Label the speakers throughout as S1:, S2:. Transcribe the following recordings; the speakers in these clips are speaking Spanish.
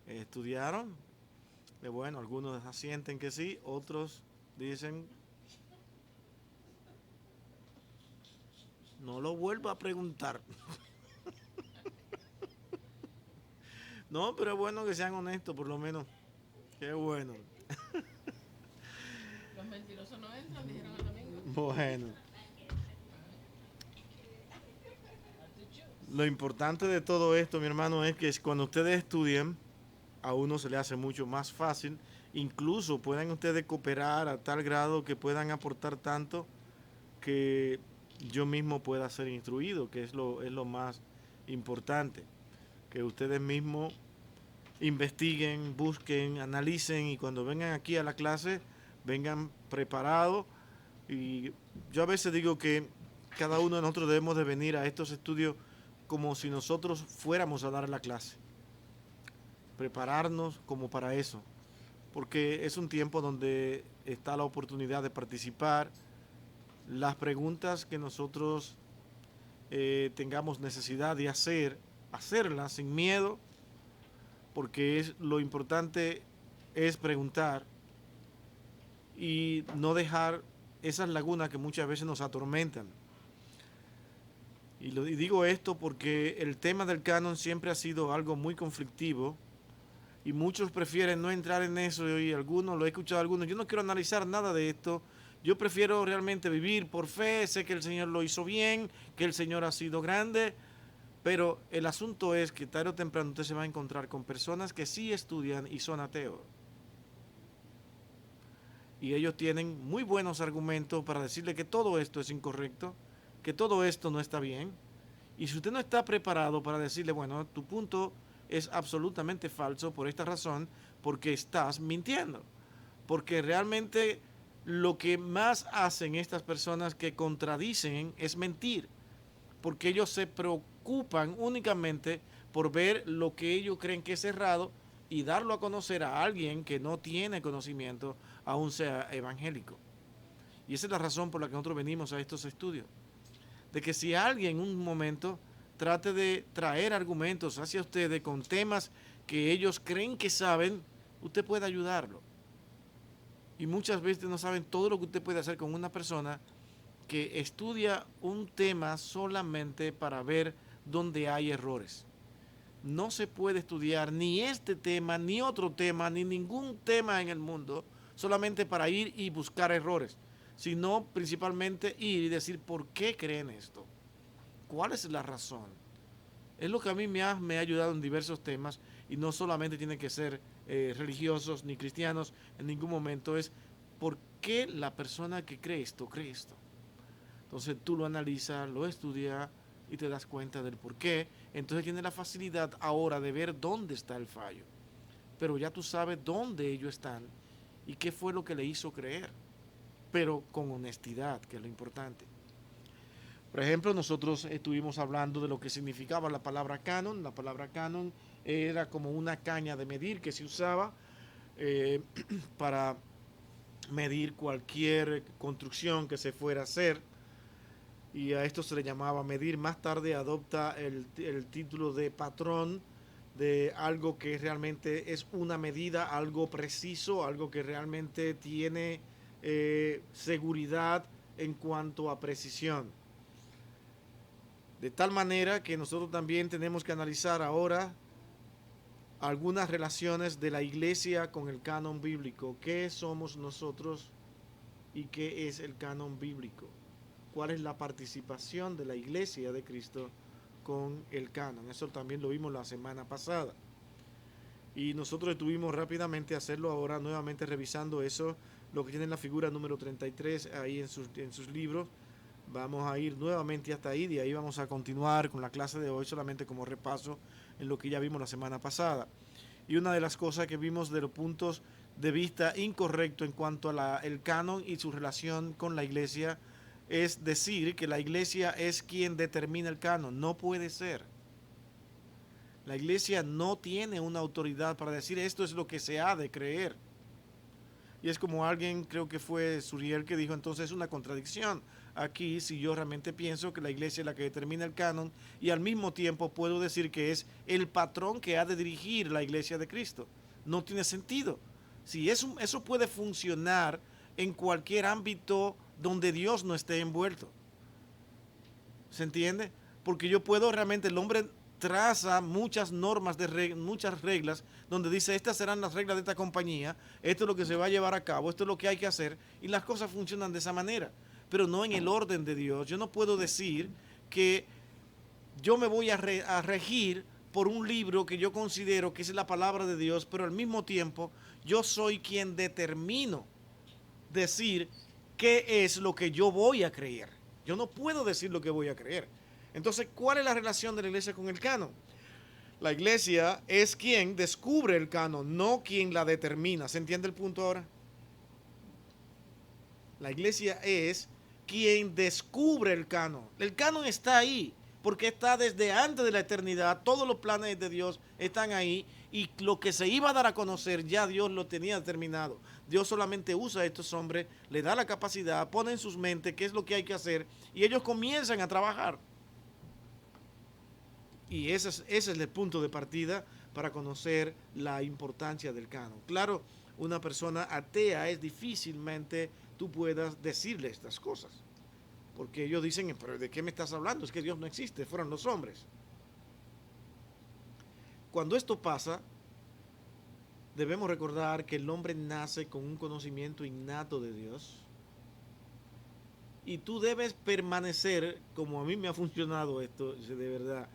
S1: estudiaron. Bueno, algunos asienten que sí, otros dicen, no lo vuelvo a preguntar. No, pero es bueno que sean honestos, por lo menos. Qué bueno.
S2: Los mentirosos no entran, dijeron el domingo.
S1: Bueno,
S2: Have to choose.
S1: lo importante de todo esto, mi hermano, es que cuando ustedes estudian, a uno se le hace mucho más fácil. Incluso pueden ustedes cooperar a tal grado que puedan aportar tanto que yo mismo pueda ser instruido, que es lo más importante. Que ustedes mismos investiguen, busquen, analicen y cuando vengan aquí a la clase vengan preparados. Y yo a veces digo que cada uno de nosotros debemos de venir a estos estudios como si nosotros fuéramos a dar la clase, prepararnos como para eso, porque es un tiempo donde está la oportunidad de participar, las preguntas que nosotros tengamos necesidad de hacer, hacerlas sin miedo, porque es lo importante es preguntar y no dejar esas lagunas que muchas veces nos atormentan. Y digo esto porque el tema del canon siempre ha sido algo muy conflictivo y muchos prefieren no entrar en eso y algunos, lo he escuchado a algunos, yo no quiero analizar nada de esto, yo prefiero realmente vivir por fe, sé que el Señor lo hizo bien, que el Señor ha sido grande, pero el asunto es que tarde o temprano usted se va a encontrar con personas que sí estudian y son ateos. Y ellos tienen muy buenos argumentos para decirle que todo esto es incorrecto, que todo esto no está bien. Y si usted no está preparado para decirle, bueno, tu punto es absolutamente falso por esta razón, porque estás mintiendo. Porque realmente lo que más hacen estas personas que contradicen es mentir. Porque ellos se preocupan únicamente por ver lo que ellos creen que es errado y darlo a conocer a alguien que no tiene conocimiento, aún sea evangélico. Y esa es la razón por la que nosotros venimos a estos estudios. De que si alguien en un momento trate de traer argumentos hacia ustedes con temas que ellos creen que saben, usted puede ayudarlo. Y muchas veces no saben todo lo que usted puede hacer con una persona que estudia un tema solamente para ver dónde hay errores. No se puede estudiar ni este tema, ni otro tema, ni ningún tema en el mundo solamente para ir y buscar errores, sino principalmente ir y decir por qué creen esto, cuál es la razón. Es lo que a mí me ha ayudado en diversos temas y no solamente tiene que ser religiosos ni cristianos, en ningún momento es por qué la persona que cree esto cree esto. Entonces tú lo analizas, lo estudias y te das cuenta del por qué. Entonces tienes la facilidad ahora de ver dónde está el fallo. Pero ya tú sabes dónde ellos están y qué fue lo que le hizo creer. Pero con honestidad, que es lo importante. Por ejemplo, nosotros estuvimos hablando de lo que significaba la palabra canon. La palabra canon era como una caña de medir que se usaba eh, para medir cualquier construcción que se fuera a hacer. Y a esto se le llamaba medir. Más tarde adopta el título de patrón de algo que realmente es una medida, algo preciso, algo que realmente tiene seguridad en cuanto a precisión. De tal manera que nosotros también tenemos que analizar ahora algunas relaciones de la iglesia con el canon bíblico. ¿Qué somos nosotros y qué es el canon bíblico? ¿Cuál es la participación de la iglesia de Cristo con el canon? Eso también lo vimos la semana pasada. Y nosotros estuvimos rápidamente a hacerlo ahora, nuevamente revisando eso, lo que tiene la figura número 33 ahí en sus libros. Vamos a ir nuevamente hasta ahí, de ahí vamos a continuar con la clase de hoy solamente como repaso en lo que ya vimos la semana pasada. Y una de las cosas que vimos de los puntos de vista incorrecto en cuanto a el canon y su relación con la iglesia es decir que la iglesia es quien determina el canon. No puede ser. La iglesia no tiene una autoridad para decir esto es lo que se ha de creer. Y es como alguien, creo que fue Suriel, que dijo entonces es una contradicción. aquí si yo realmente pienso que la iglesia es la que determina el canon y al mismo tiempo puedo decir que es el patrón que ha de dirigir la iglesia de Cristo? No tiene sentido. Si eso puede funcionar en cualquier ámbito donde Dios no esté envuelto. ¿Se entiende? Porque yo puedo realmente, el hombre traza muchas normas, muchas reglas, donde dice, estas serán las reglas de esta compañía, esto es lo que se va a llevar a cabo, esto es lo que hay que hacer, y las cosas funcionan de esa manera, pero no en el orden de Dios. Yo no puedo decir que yo me voy a regir por un libro que yo considero que es la palabra de Dios, pero al mismo tiempo yo soy quien determino decir qué es lo que yo voy a creer. Yo no puedo decir lo que voy a creer. Entonces, ¿cuál es la relación de la iglesia con el canon? La iglesia es quien descubre el canon, no quien la determina. ¿Se entiende el punto ahora? La iglesia es quien descubre el canon. El canon está ahí, porque está desde antes de la eternidad. Todos los planes de Dios están ahí y lo que se iba a dar a conocer ya Dios lo tenía determinado. Dios solamente usa a estos hombres, le da la capacidad, pone en sus mentes qué es lo que hay que hacer y ellos comienzan a trabajar. Y ese es el punto de partida para conocer la importancia del canon. Claro, una persona atea es difícilmente tú puedas decirle estas cosas. Porque ellos dicen, pero ¿de qué me estás hablando? Es que Dios no existe, fueron los hombres. Cuando esto pasa, debemos recordar que el hombre nace con un conocimiento innato de Dios. Y tú debes permanecer, como a mí me ha funcionado esto, de verdad,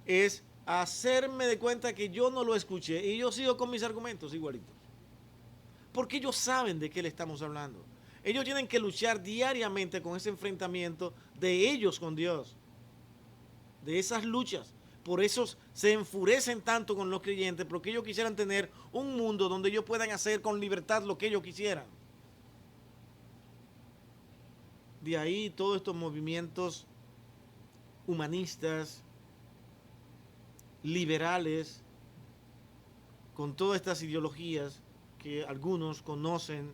S1: es hacerme de cuenta que yo no lo escuché y yo sigo con mis argumentos igualitos. Porque ellos saben de qué le estamos hablando. Ellos tienen que luchar diariamente con ese enfrentamiento de ellos con Dios. De esas luchas. Por eso se enfurecen tanto con los creyentes, porque ellos quisieran tener un mundo donde ellos puedan hacer con libertad lo que ellos quisieran. De ahí todos estos movimientos humanistas, liberales, con todas estas ideologías que algunos conocen,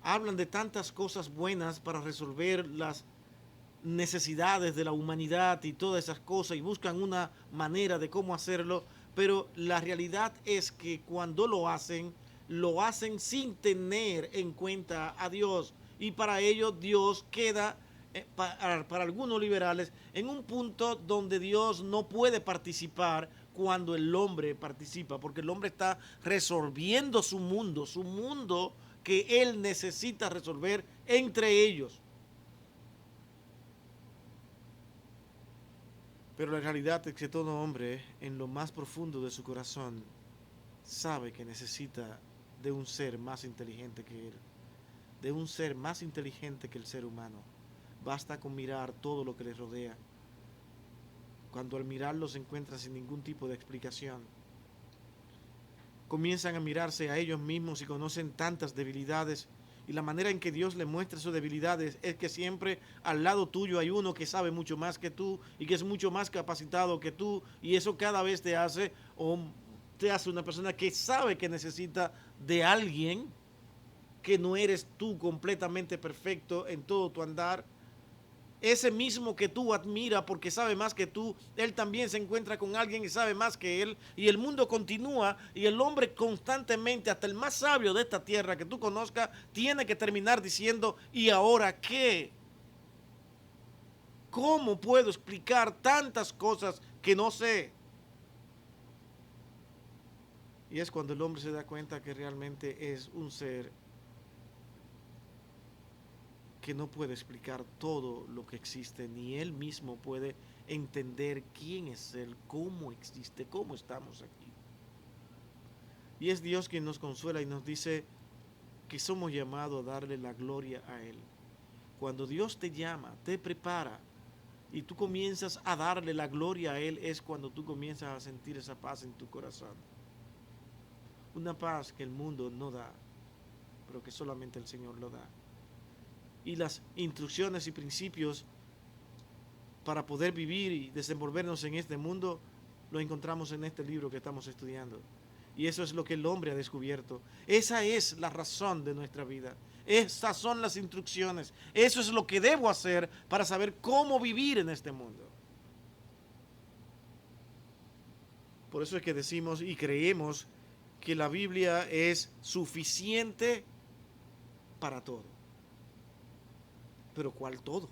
S1: hablan de tantas cosas buenas para resolver las necesidades de la humanidad y todas esas cosas y buscan una manera de cómo hacerlo, pero la realidad es que cuando lo hacen sin tener en cuenta a Dios y para ello Dios queda para algunos liberales en un punto donde Dios no puede participar cuando el hombre participa, porque el hombre está resolviendo su mundo que él necesita resolver entre ellos. Pero la realidad es que todo hombre, en lo más profundo de su corazón, sabe que necesita de un ser más inteligente que él, de un ser más inteligente que el ser humano. Basta con mirar todo lo que les rodea. Cuando al mirarlo se encuentra sin ningún tipo de explicación, comienzan a mirarse a ellos mismos y conocen tantas debilidades. Y la manera en que Dios le muestra sus debilidades es que siempre al lado tuyo hay uno que sabe mucho más que tú y que es mucho más capacitado que tú. Y eso cada vez te hace una persona que sabe que necesita de alguien, que no eres tú completamente perfecto en todo tu andar. Ese mismo que tú admira porque sabe más que tú, él también se encuentra con alguien que sabe más que él y el mundo continúa y el hombre constantemente, hasta el más sabio de esta tierra que tú conozcas, tiene que terminar diciendo, ¿y ahora qué? ¿Cómo puedo explicar tantas cosas que no sé? Y es cuando el hombre se da cuenta que realmente es un ser que no puede explicar todo lo que existe, ni él mismo puede entender quién es él, cómo existe, cómo estamos aquí. Y es Dios quien nos consuela y nos dice que somos llamados a darle la gloria a él. Cuando Dios te llama, te prepara y tú comienzas a darle la gloria a él, es cuando tú comienzas a sentir esa paz en tu corazón. Una paz que el mundo no da, pero que solamente el Señor lo da. Y las instrucciones y principios para poder vivir y desenvolvernos en este mundo lo encontramos en este libro que estamos estudiando. Y eso es lo que el hombre ha descubierto. Esa es la razón de nuestra vida. Estas son las instrucciones. Eso es lo que debo hacer para saber cómo vivir en este mundo. Por eso es que decimos y creemos que la Biblia es suficiente para todo. Pero ¿cuál todo?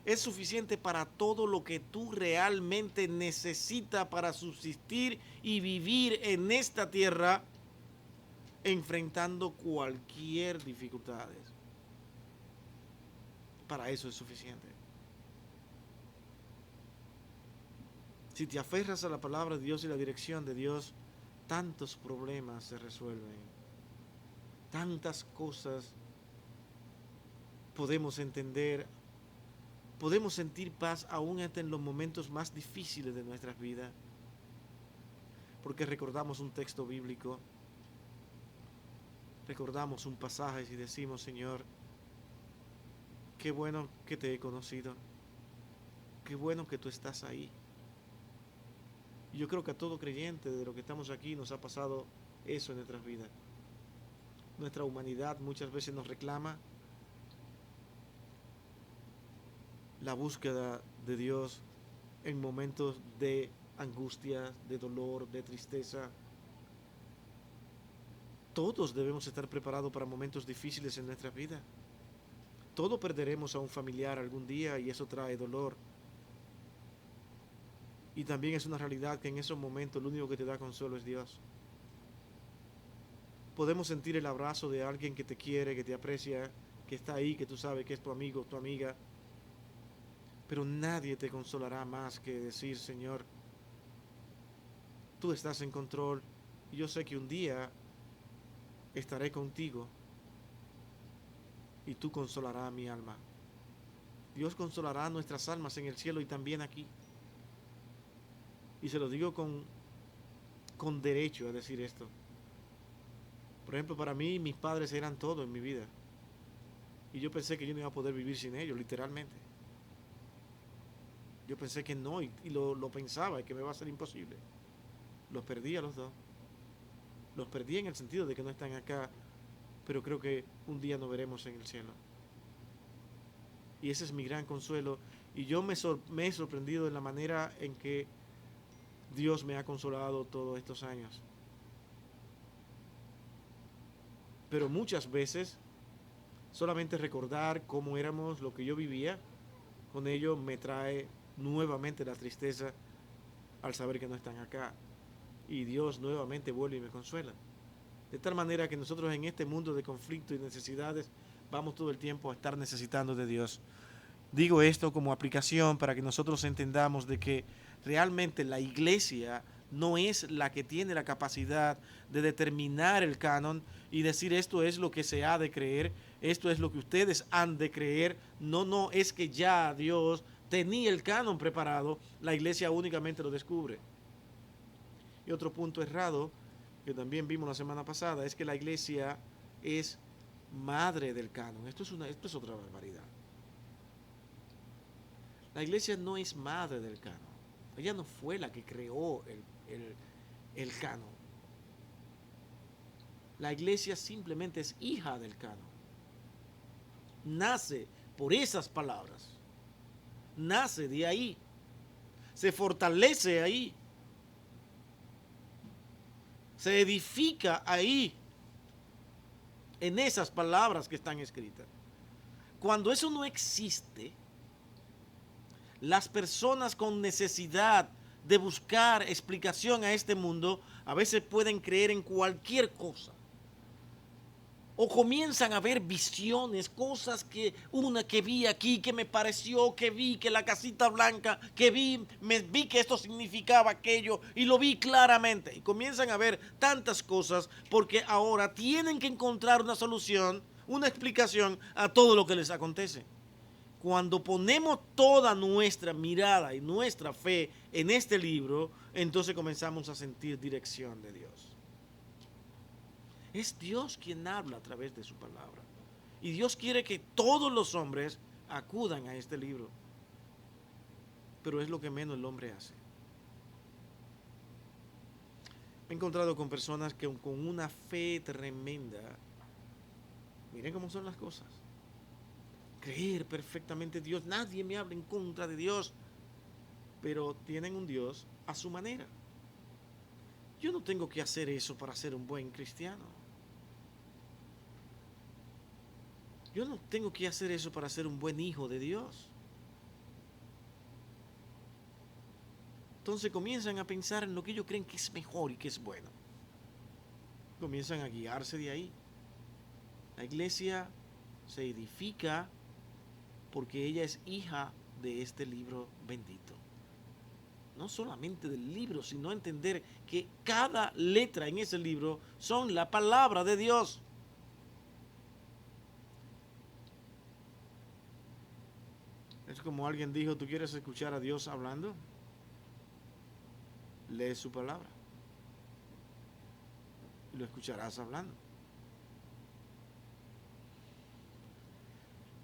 S1: Es suficiente para todo lo que tú realmente necesitas para subsistir y vivir en esta tierra, enfrentando cualquier dificultad. Para eso es suficiente. Si te aferras a la palabra de Dios y la dirección de Dios, tantos problemas se resuelven. Tantas cosas podemos entender. Podemos sentir paz aún hasta en los momentos más difíciles de nuestras vidas. Porque recordamos un texto bíblico. Recordamos un pasaje y decimos, Señor, qué bueno que te he conocido. Qué bueno que tú estás ahí. Y yo creo que a todo creyente de lo que estamos aquí nos ha pasado eso en nuestras vidas. Nuestra humanidad muchas veces nos reclama la búsqueda de Dios en momentos de angustia, de dolor, de tristeza. Todos debemos estar preparados para momentos difíciles en nuestra vida. Todos perderemos a un familiar algún día y eso trae dolor. Y también es una realidad que en esos momentos lo único que te da consuelo es Dios. Podemos sentir el abrazo de alguien que te quiere, que te aprecia, que está ahí, que tú sabes que es tu amigo, tu amiga. Pero nadie te consolará más que decir, Señor, tú estás en control y yo sé que un día estaré contigo y tú consolarás mi alma. Dios consolará nuestras almas en el cielo y también aquí. Y se lo digo con derecho a decir esto. Por ejemplo, para mí mis padres eran todo en mi vida. Y yo pensé que yo no iba a poder vivir sin ellos, literalmente. Yo pensé que no, y lo pensaba, y que me va a ser imposible. Los perdí a los dos. Los perdí en el sentido de que no están acá, pero creo que un día nos veremos en el cielo. Y ese es mi gran consuelo. Y yo me he sorprendido en la manera en que Dios me ha consolado todos estos años. Pero muchas veces, solamente recordar cómo éramos, lo que yo vivía, con ello me trae nuevamente la tristeza al saber que no están acá. Y Dios nuevamente vuelve y me consuela. De tal manera que nosotros en este mundo de conflicto y necesidades vamos todo el tiempo a estar necesitando de Dios. Digo esto como aplicación para que nosotros entendamos de que realmente la iglesia no es la que tiene la capacidad de determinar el canon y decir esto es lo que se ha de creer, esto es lo que ustedes han de creer. No, es que ya Dios tenía el canon preparado, la iglesia únicamente lo descubre. Y otro punto errado que también vimos la semana pasada es que la iglesia es madre del canon. Esto es otra barbaridad. La iglesia no es madre del canon. Ella no fue la que creó el canon. La iglesia simplemente es hija del canon. Nace por esas palabras. Nace de ahí. Se fortalece ahí. Se edifica ahí. En esas palabras que están escritas. Cuando eso no existe, las personas con necesidad de buscar explicación a este mundo a veces pueden creer en cualquier cosa. O comienzan a ver visiones, cosas que vi aquí, que me pareció, que vi que la casita blanca, que vi que esto significaba aquello y lo vi claramente. Y comienzan a ver tantas cosas porque ahora tienen que encontrar una solución, una explicación a todo lo que les acontece. Cuando ponemos toda nuestra mirada y nuestra fe en este libro, entonces comenzamos a sentir dirección de Dios. Es Dios quien habla a través de su palabra. Y Dios quiere que todos los hombres acudan a este libro. Pero es lo que menos el hombre hace. Me he encontrado con personas que con una fe tremenda Miren cómo son las cosas. Creer perfectamente en Dios. Nadie me habla en contra de Dios. Pero tienen un Dios a su manera. Yo no tengo que hacer eso para ser un buen cristiano. Yo no tengo que hacer eso para ser un buen hijo de Dios. Entonces comienzan a pensar en lo que ellos creen que es mejor y que es bueno. Comienzan a guiarse de ahí. La iglesia se edifica porque ella es hija de este libro bendito. No solamente del libro, sino entender que cada letra en ese libro son la palabra de Dios. Es como alguien dijo, ¿tú quieres escuchar a Dios hablando? Lee su palabra. Y lo escucharás hablando.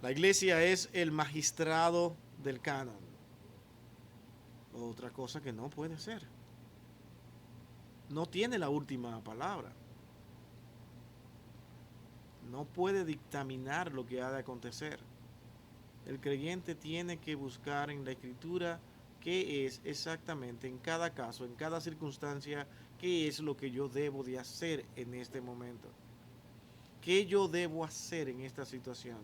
S1: La iglesia es el magistrado del canon. Otra cosa que no puede ser. No tiene la última palabra. No puede dictaminar lo que ha de acontecer. El creyente tiene que buscar en la escritura qué es exactamente en cada caso, en cada circunstancia, qué es lo que yo debo de hacer en este momento. ¿Qué yo debo hacer en esta situación?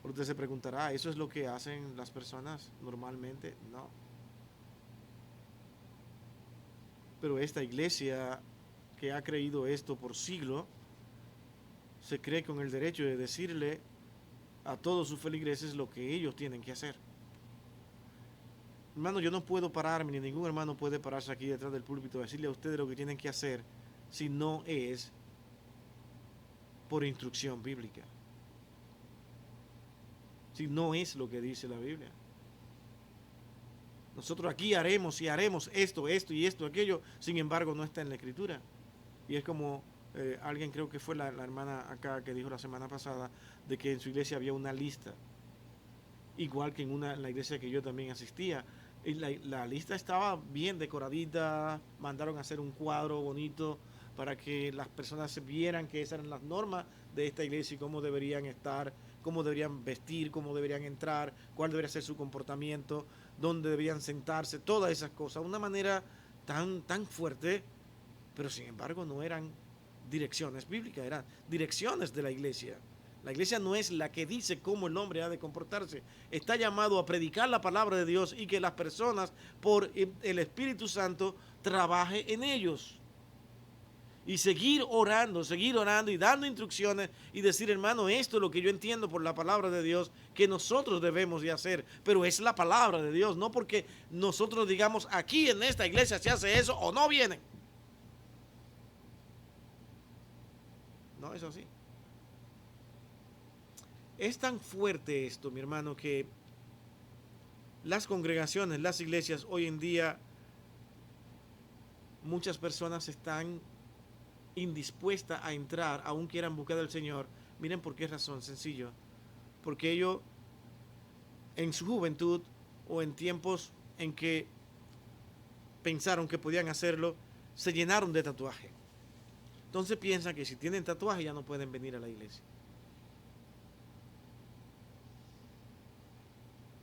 S1: Usted se preguntará, ¿eso es lo que hacen las personas normalmente? No. Pero esta iglesia que ha creído esto por siglo, se cree con el derecho de decirle a todos sus feligreses lo que ellos tienen que hacer. Hermano, yo no puedo pararme, ni ningún hermano puede pararse aquí detrás del púlpito a decirle a ustedes lo que tienen que hacer si no es por instrucción bíblica. Si no es lo que dice la Biblia. Nosotros aquí haremos y haremos esto, esto y esto, aquello, sin embargo no está en la escritura. Y es como alguien, creo que fue la hermana acá que dijo la semana pasada, de que en su iglesia había una lista, igual que en la iglesia que yo también asistía. Y la lista estaba bien decoradita, mandaron a hacer un cuadro bonito para que las personas vieran que esas eran las normas de esta iglesia y cómo deberían estar, cómo deberían vestir, cómo deberían entrar, cuál debería ser su comportamiento, dónde deberían sentarse, todas esas cosas, de una manera tan fuerte, pero sin embargo no eran direcciones bíblicas, eran direcciones de la iglesia. La iglesia no es la que dice cómo el hombre ha de comportarse. Está llamado a predicar la palabra de Dios y que las personas, por el Espíritu Santo, trabaje en ellos. Y seguir orando y dando instrucciones y decir, hermano, esto es lo que yo entiendo por la palabra de Dios que nosotros debemos de hacer. Pero es la palabra de Dios, no porque nosotros digamos, aquí en esta iglesia se hace eso o no vienen. No es así. Es tan fuerte esto, mi hermano, que las congregaciones, las iglesias, hoy en día, muchas personas están indispuestas a entrar, aún quieran buscar al Señor. Miren por qué razón, sencillo. Porque ellos, en su juventud o en tiempos en que pensaron que podían hacerlo, se llenaron de tatuaje. Entonces piensan que si tienen tatuaje ya no pueden venir a la iglesia.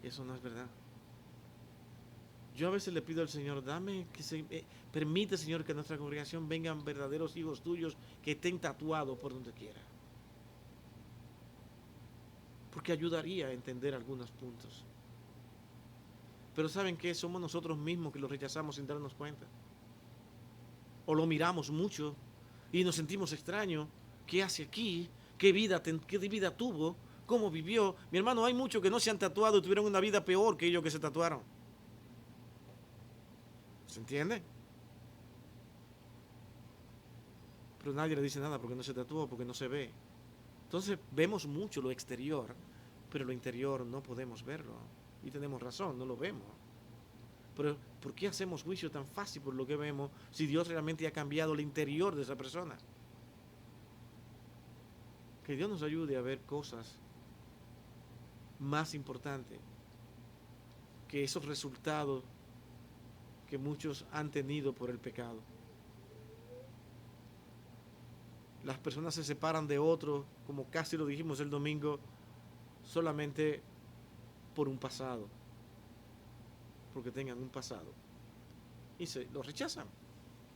S1: Eso no es verdad. Yo a veces le pido al Señor, permite, Señor, que a nuestra congregación vengan verdaderos hijos tuyos que estén tatuados por donde quiera. Porque ayudaría a entender algunos puntos. Pero ¿saben qué? Somos nosotros mismos que lo rechazamos sin darnos cuenta. O lo miramos mucho y nos sentimos extraños. ¿Qué hace aquí? ¿Qué vida tuvo? ¿Cómo vivió? Mi hermano, hay muchos que no se han tatuado y tuvieron una vida peor que ellos que se tatuaron. ¿Se entiende? Pero nadie le dice nada porque no se tatuó, porque no se ve. Entonces vemos mucho lo exterior, pero lo interior no podemos verlo. Y tenemos razón, no lo vemos. Pero ¿por qué hacemos juicio tan fácil por lo que vemos si Dios realmente ha cambiado el interior de esa persona? Que Dios nos ayude a ver cosas más importantes que esos resultados que muchos han tenido por el pecado. Las personas se separan de otros, como casi lo dijimos el domingo, solamente por un pasado, porque tengan un pasado, y se lo rechazan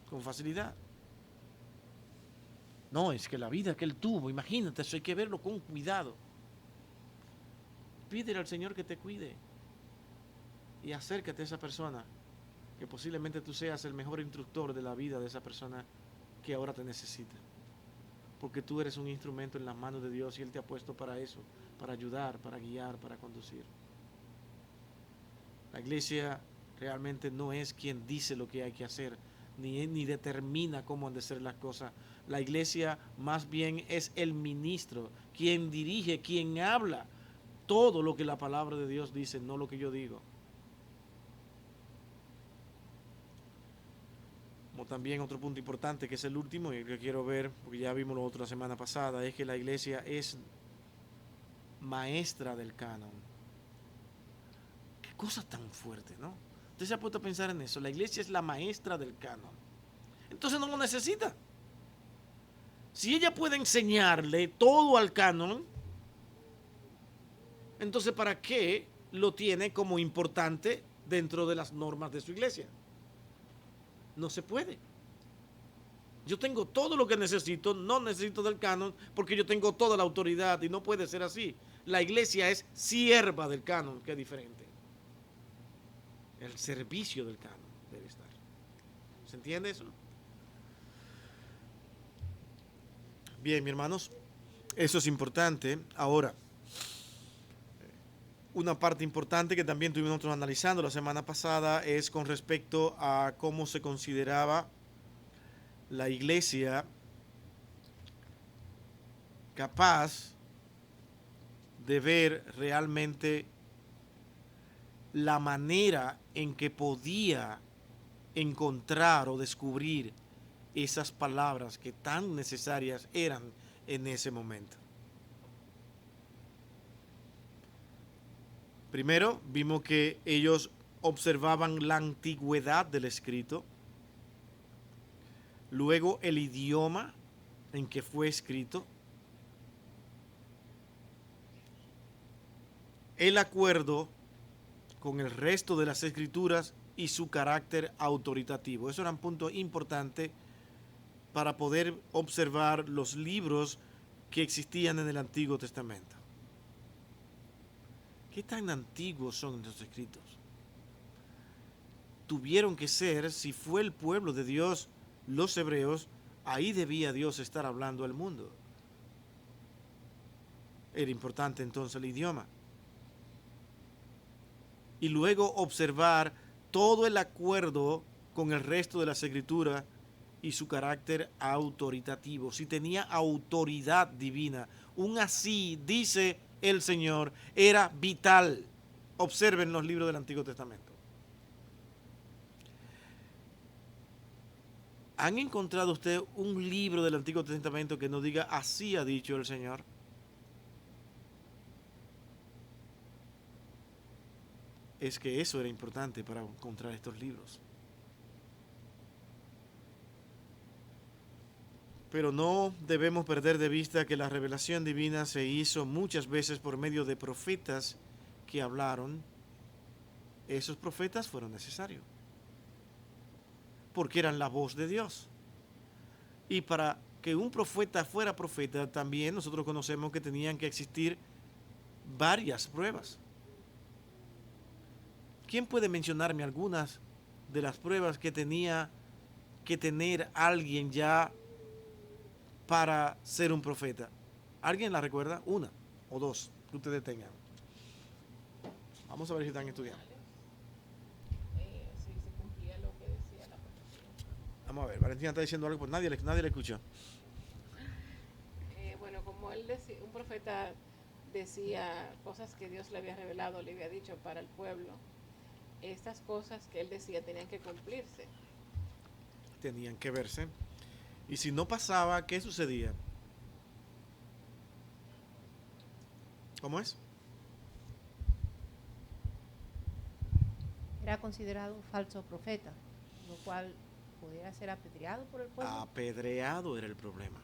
S1: con facilidad. No, es que la vida que él tuvo, imagínate, eso hay que verlo con cuidado. Pídele al Señor que te cuide y acércate a esa persona, que posiblemente tú seas el mejor instructor de la vida de esa persona que ahora te necesita, porque tú eres un instrumento en las manos de Dios y Él te ha puesto para eso, para ayudar, para guiar, para conducir. La iglesia realmente no es quien dice lo que hay que hacer, ni determina cómo han de ser las cosas. La iglesia más bien es el ministro, quien dirige, quien habla todo lo que la palabra de Dios dice, no lo que yo digo. Como también otro punto importante, que es el último y que quiero ver, porque ya vimos lo otro la semana pasada, es que la iglesia es maestra del canon. Qué cosa tan fuerte, ¿no? Usted se ha puesto a pensar en eso. La iglesia es la maestra del canon. Entonces no lo necesita. Si ella puede enseñarle todo al canon, entonces ¿para qué lo tiene como importante dentro de las normas de su iglesia? No se puede. Yo tengo todo lo que necesito, no necesito del canon, porque yo tengo toda la autoridad y no puede ser así. La iglesia es sierva del canon, que es diferente. El servicio del canon debe estar. ¿Se entiende eso? Bien, mis hermanos, eso es importante. Ahora, una parte importante que también tuvimos nosotros analizando la semana pasada es con respecto a cómo se consideraba la iglesia capaz de ver realmente la manera en que podía encontrar o descubrir esas palabras que tan necesarias eran en ese momento. Primero, vimos que ellos observaban la antigüedad del escrito, luego el idioma en que fue escrito, el acuerdo con el resto de las escrituras y su carácter autoritativo. Eso era un punto importante para poder observar los libros que existían en el Antiguo Testamento. ¿Qué tan antiguos son estos escritos? Tuvieron que ser, si fue el pueblo de Dios, los hebreos, ahí debía Dios estar hablando al mundo. Era importante entonces el idioma. Y luego observar todo el acuerdo con el resto de las escrituras y su carácter autoritativo. Si tenía autoridad divina, un así, dice el Señor, era vital. Observen los libros del Antiguo Testamento. ¿Han encontrado usted un libro del Antiguo Testamento que no diga así ha dicho el Señor? Es que eso era importante para encontrar estos libros. Pero no debemos perder de vista que la revelación divina se hizo muchas veces por medio de profetas que hablaron. Esos profetas fueron necesarios, porque eran la voz de Dios. Y para que un profeta fuera profeta, también nosotros conocemos que tenían que existir varias pruebas. ¿Quién puede mencionarme algunas de las pruebas que tenía que tener alguien ya para ser un profeta? ¿Alguien la recuerda? Una o dos que ustedes tengan. Vamos a ver si están estudiando.
S2: Si se cumplía lo que decía la profecía.
S1: Vamos a ver, Valentina está diciendo algo, pues nadie le escuchó.
S2: Bueno, como él decía, un profeta decía cosas que Dios le había revelado, le había dicho para el pueblo, estas cosas que él decía tenían que cumplirse.
S1: Tenían que verse. Y si no pasaba, ¿qué sucedía? ¿Cómo es?
S3: Era considerado un falso profeta, lo cual podía ser apedreado por el pueblo.
S1: Apedreado era el problema.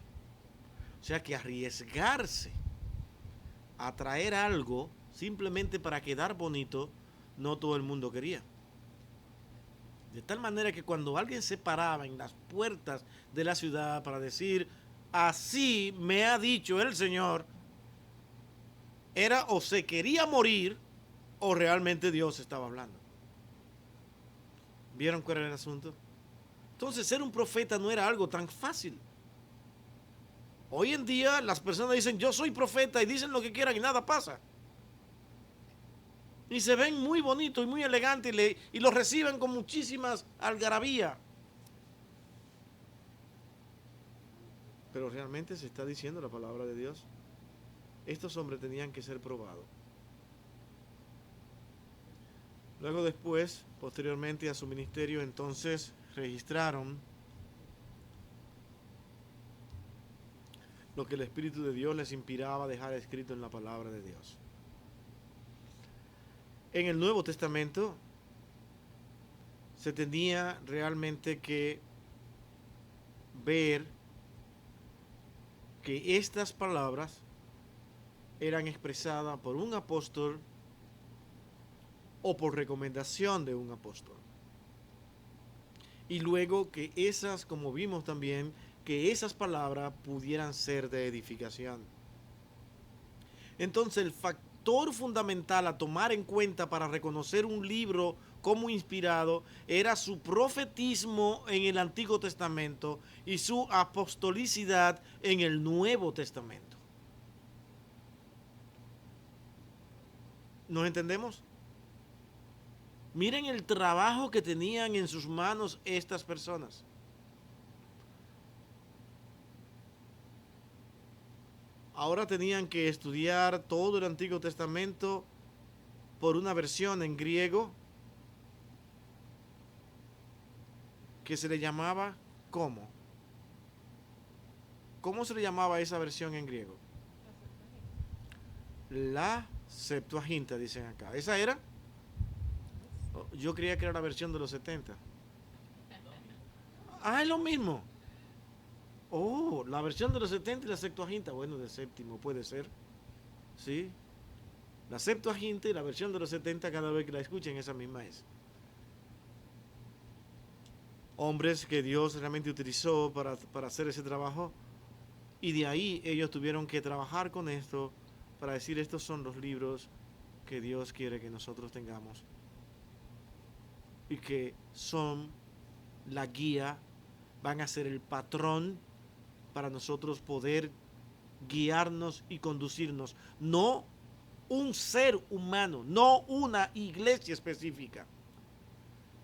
S1: sea que arriesgarse a traer algo simplemente para quedar bonito, no todo el mundo quería. De tal manera que cuando alguien se paraba en las puertas de la ciudad para decir, así me ha dicho el Señor, era o se quería morir o realmente Dios estaba hablando. ¿Vieron cuál era el asunto? Entonces ser un profeta no era algo tan fácil. Hoy en día las personas dicen yo soy profeta y dicen lo que quieran y nada pasa. Y se ven muy bonitos y muy elegantes y los reciben con muchísimas algarabía. Pero realmente se está diciendo la palabra de Dios. Estos hombres tenían que ser probados. Luego después, posteriormente a su ministerio, entonces registraron lo que el Espíritu de Dios les inspiraba a dejar escrito en la palabra de Dios. En el Nuevo Testamento se tenía realmente que ver que estas palabras eran expresadas por un apóstol o por recomendación de un apóstol. Y luego que esas, como vimos también, que esas palabras pudieran ser de edificación. Entonces el factor fundamental a tomar en cuenta para reconocer un libro como inspirado era su profetismo en el Antiguo Testamento y su apostolicidad en el Nuevo Testamento. ¿Nos entendemos? Miren el trabajo que tenían en sus manos estas personas. Ahora tenían que estudiar todo el Antiguo Testamento por una versión en griego que se le llamaba ¿cómo? ¿Cómo se le llamaba esa versión en griego? La Septuaginta, dicen acá. ¿Esa era? Yo creía que era la versión de los 70. Ah, es lo mismo. Oh, la versión de los 70 y la Septuaginta. Bueno, de séptimo puede ser. Sí. La Septuaginta y la versión de los 70, cada vez que la escuchen, esa misma es. Hombres que Dios realmente utilizó para hacer ese trabajo. Y de ahí ellos tuvieron que trabajar con esto para decir estos son los libros que Dios quiere que nosotros tengamos. Y que son la guía, van a ser el patrón para nosotros poder guiarnos y conducirnos. No un ser humano, no una iglesia específica,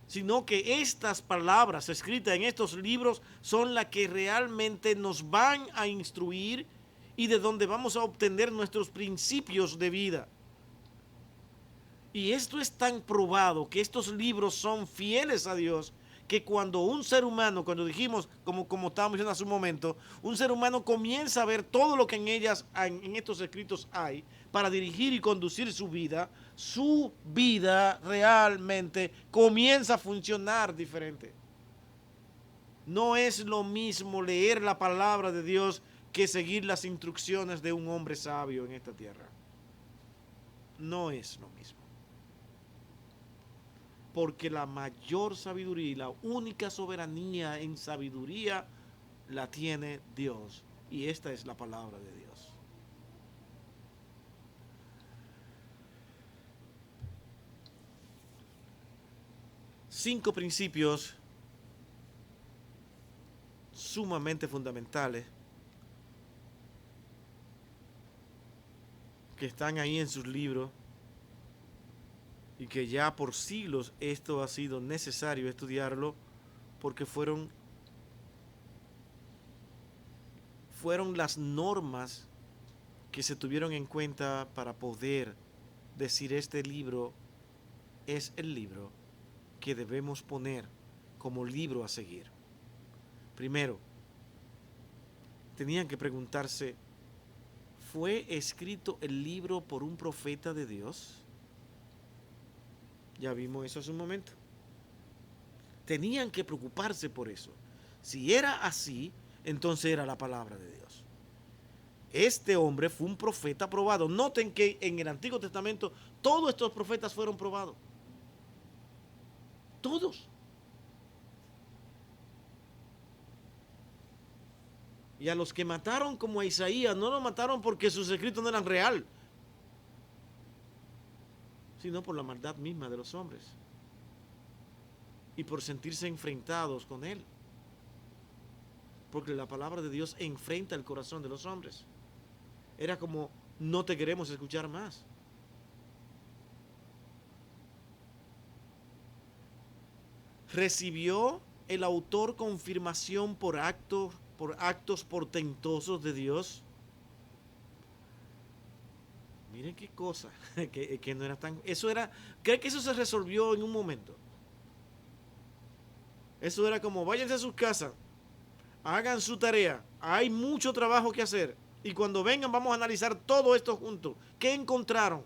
S1: sino que estas palabras escritas en estos libros son las que realmente nos van a instruir y de donde vamos a obtener nuestros principios de vida. Y esto es tan probado que estos libros son fieles a Dios, que cuando un ser humano, cuando dijimos, como estábamos diciendo hace un momento, un ser humano comienza a ver todo lo que en estos escritos hay para dirigir y conducir su vida realmente comienza a funcionar diferente. No es lo mismo leer la palabra de Dios que seguir las instrucciones de un hombre sabio en esta tierra. No es lo mismo. Porque la mayor sabiduría y la única soberanía en sabiduría la tiene Dios. Y esta es la palabra de Dios. Cinco principios sumamente fundamentales que están ahí en sus libros y que ya por siglos esto ha sido necesario estudiarlo porque fueron las normas que se tuvieron en cuenta para poder decir este libro es el libro que debemos poner como libro a seguir. Primero, tenían que preguntarse, ¿fue escrito el libro por un profeta de Dios? Ya vimos eso hace un momento. Tenían que preocuparse por eso. Si era así, entonces era la palabra de Dios. este hombre fue un profeta probado. Noten que en el Antiguo Testamento todos estos profetas fueron probados. Todos. Y a los que mataron como a Isaías, no lo mataron porque sus escritos no eran real, sino por la maldad misma de los hombres y por sentirse enfrentados con él. Porque la palabra de Dios enfrenta el corazón de los hombres. Era como, no te queremos escuchar más. ¿Recibió el autor confirmación por actos portentosos de Dios? Miren qué cosa, que no era tan... Eso era, ¿cree que eso se resolvió en un momento? Eso era como, váyanse a sus casas, hagan su tarea, hay mucho trabajo que hacer, y cuando vengan vamos a analizar todo esto juntos. ¿Qué encontraron?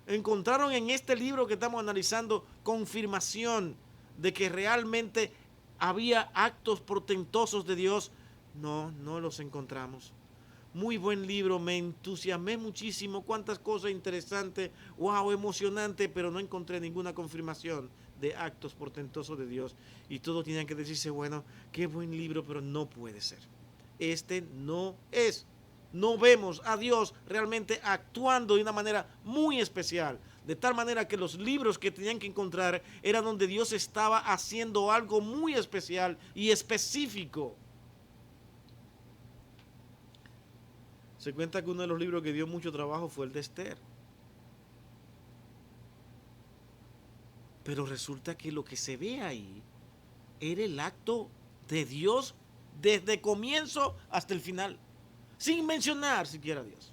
S1: Encontraron en este libro que estamos analizando confirmación de que realmente había actos portentosos de Dios. No, no los encontramos. Muy buen libro, me entusiasmé muchísimo, cuántas cosas interesantes, wow, emocionante, pero no encontré ninguna confirmación de actos portentosos de Dios. Y todos tenían que decirse, bueno, qué buen libro, pero no puede ser. Este no es. No vemos a Dios realmente actuando de una manera muy especial. De tal manera que los libros que tenían que encontrar eran donde Dios estaba haciendo algo muy especial y específico. Se cuenta que uno de los libros que dio mucho trabajo fue el de Esther. Pero resulta que lo que se ve ahí era el acto de Dios desde comienzo hasta el final, sin mencionar siquiera a Dios.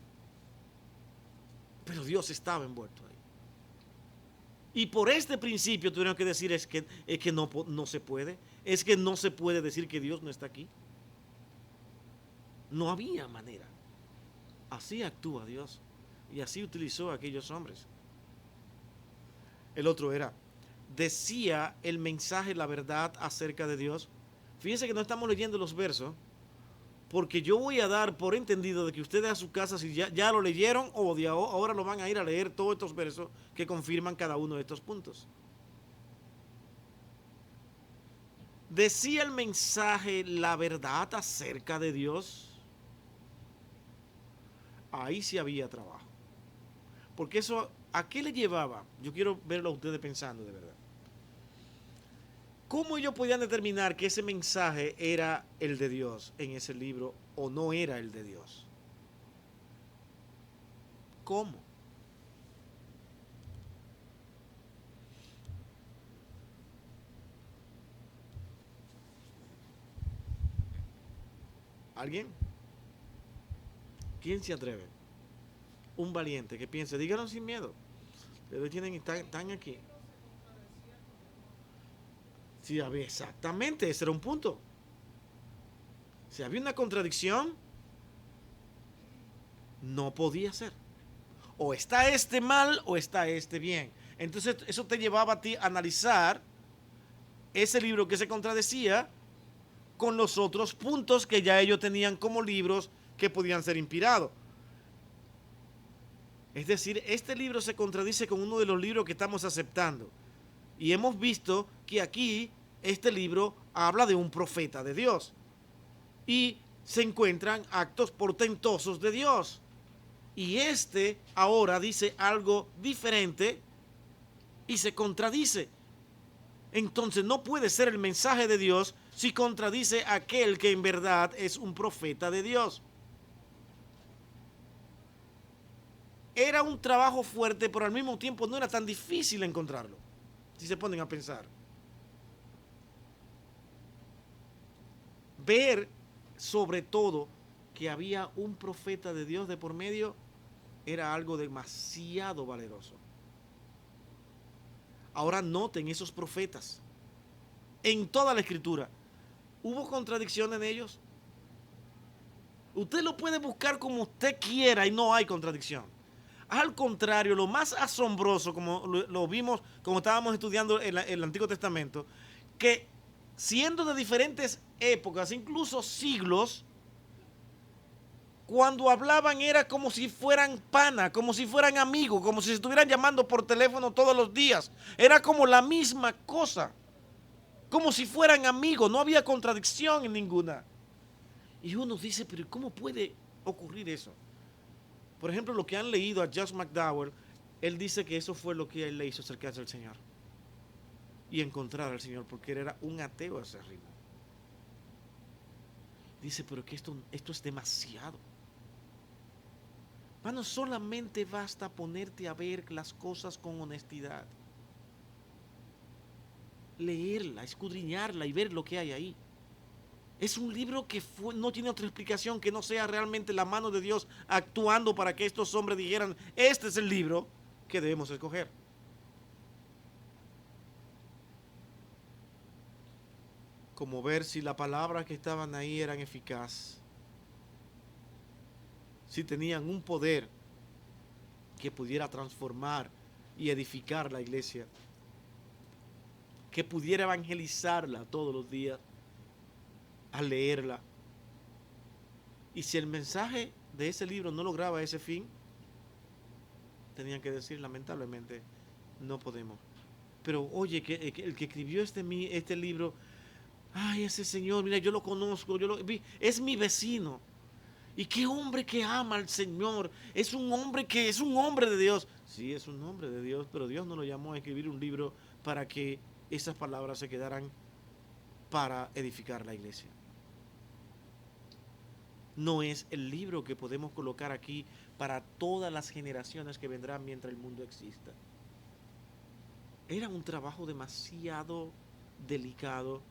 S1: Pero Dios estaba envuelto ahí. Y por este principio tuvieron que decir es que no se puede. Es que no se puede decir que Dios no está aquí. No había manera. Así actúa Dios. Y así utilizó a aquellos hombres. El otro era, decía el mensaje, la verdad acerca de Dios. Fíjense que no estamos leyendo los versos, porque yo voy a dar por entendido de que ustedes a su casa, si ya lo leyeron o ahora lo van a ir a leer todos estos versos que confirman cada uno de estos puntos. Decía el mensaje la verdad acerca de Dios. Ahí sí había trabajo. Porque eso, ¿a qué le llevaba? Yo quiero verlo a ustedes pensando de verdad. ¿Cómo ellos podían determinar que ese mensaje era el de Dios en ese libro o no era el de Dios? ¿Cómo? ¿Alguien? ¿Quién se atreve? Un valiente que piense, díganlo sin miedo. Ustedes están aquí. Sí, había exactamente, ese era un punto. Si había una contradicción, no podía ser. O está este mal o está este bien. Entonces eso te llevaba a ti a analizar ese libro que se contradecía con los otros puntos que ya ellos tenían como libros que podían ser inspirados. Es decir, este libro se contradice con uno de los libros que estamos aceptando. Y hemos visto que aquí este libro habla de un profeta de Dios. Y se encuentran actos portentosos de Dios. Y este ahora dice algo diferente y se contradice. Entonces no puede ser el mensaje de Dios si contradice a aquel que en verdad es un profeta de Dios. Era un trabajo fuerte, pero al mismo tiempo no era tan difícil encontrarlo, si se ponen a pensar. Ver, sobre todo, que había un profeta de Dios de por medio, era algo demasiado valeroso. Ahora noten esos profetas. En toda la escritura, ¿hubo contradicción en ellos? Usted lo puede buscar como usted quiera y no hay contradicción. Al contrario, lo más asombroso, como lo vimos, como estábamos estudiando el Antiguo Testamento, que siendo de diferentes épocas, incluso siglos, Cuando hablaban era como si fueran pana, como si fueran amigos, como si se estuvieran llamando por teléfono todos los días. Era como la misma cosa, como si fueran amigos, no había contradicción en ninguna. Y uno dice, pero ¿cómo puede ocurrir eso? Por ejemplo, lo que han leído a Josh McDowell, él dice que eso fue lo que él le hizo acercarse al Señor y encontrar al Señor, porque él era un ateo hacia arriba. Dice, pero que esto es demasiado. Mano, solamente basta ponerte a ver las cosas con honestidad. Leerla, escudriñarla y ver lo que hay ahí. Es un libro que no tiene otra explicación que no sea realmente la mano de Dios actuando para que estos hombres dijeran, este es el libro que debemos escoger. Como ver si las palabras que estaban ahí eran eficaces, si tenían un poder que pudiera transformar y edificar la iglesia, que pudiera evangelizarla todos los días al leerla. Y si el mensaje de ese libro no lograba ese fin, tenían que decir, lamentablemente, no podemos. Pero oye, que el que escribió este libro, ay, ese señor, mira, yo lo conozco, es mi vecino. Y qué hombre que ama al Señor. Es un hombre que es un hombre de Dios. Sí, es un hombre de Dios, pero Dios no lo llamó a escribir un libro para que esas palabras se quedaran para edificar la iglesia. No es el libro que podemos colocar aquí para todas las generaciones que vendrán mientras el mundo exista. Era un trabajo demasiado delicado,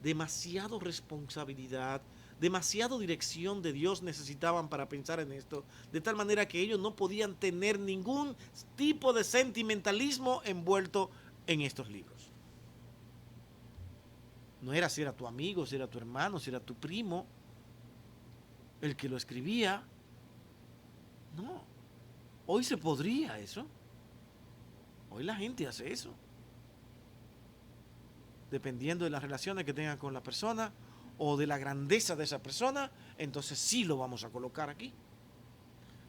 S1: demasiado responsabilidad, demasiado dirección de Dios necesitaban para pensar en esto, de tal manera que ellos no podían tener ningún tipo de sentimentalismo envuelto en estos libros. No era si era tu amigo, si era tu hermano, si era tu primo el que lo escribía. No. Hoy se podría eso. Hoy la gente hace eso. Dependiendo de las relaciones que tengan con la persona o de la grandeza de esa persona, entonces sí lo vamos a colocar aquí.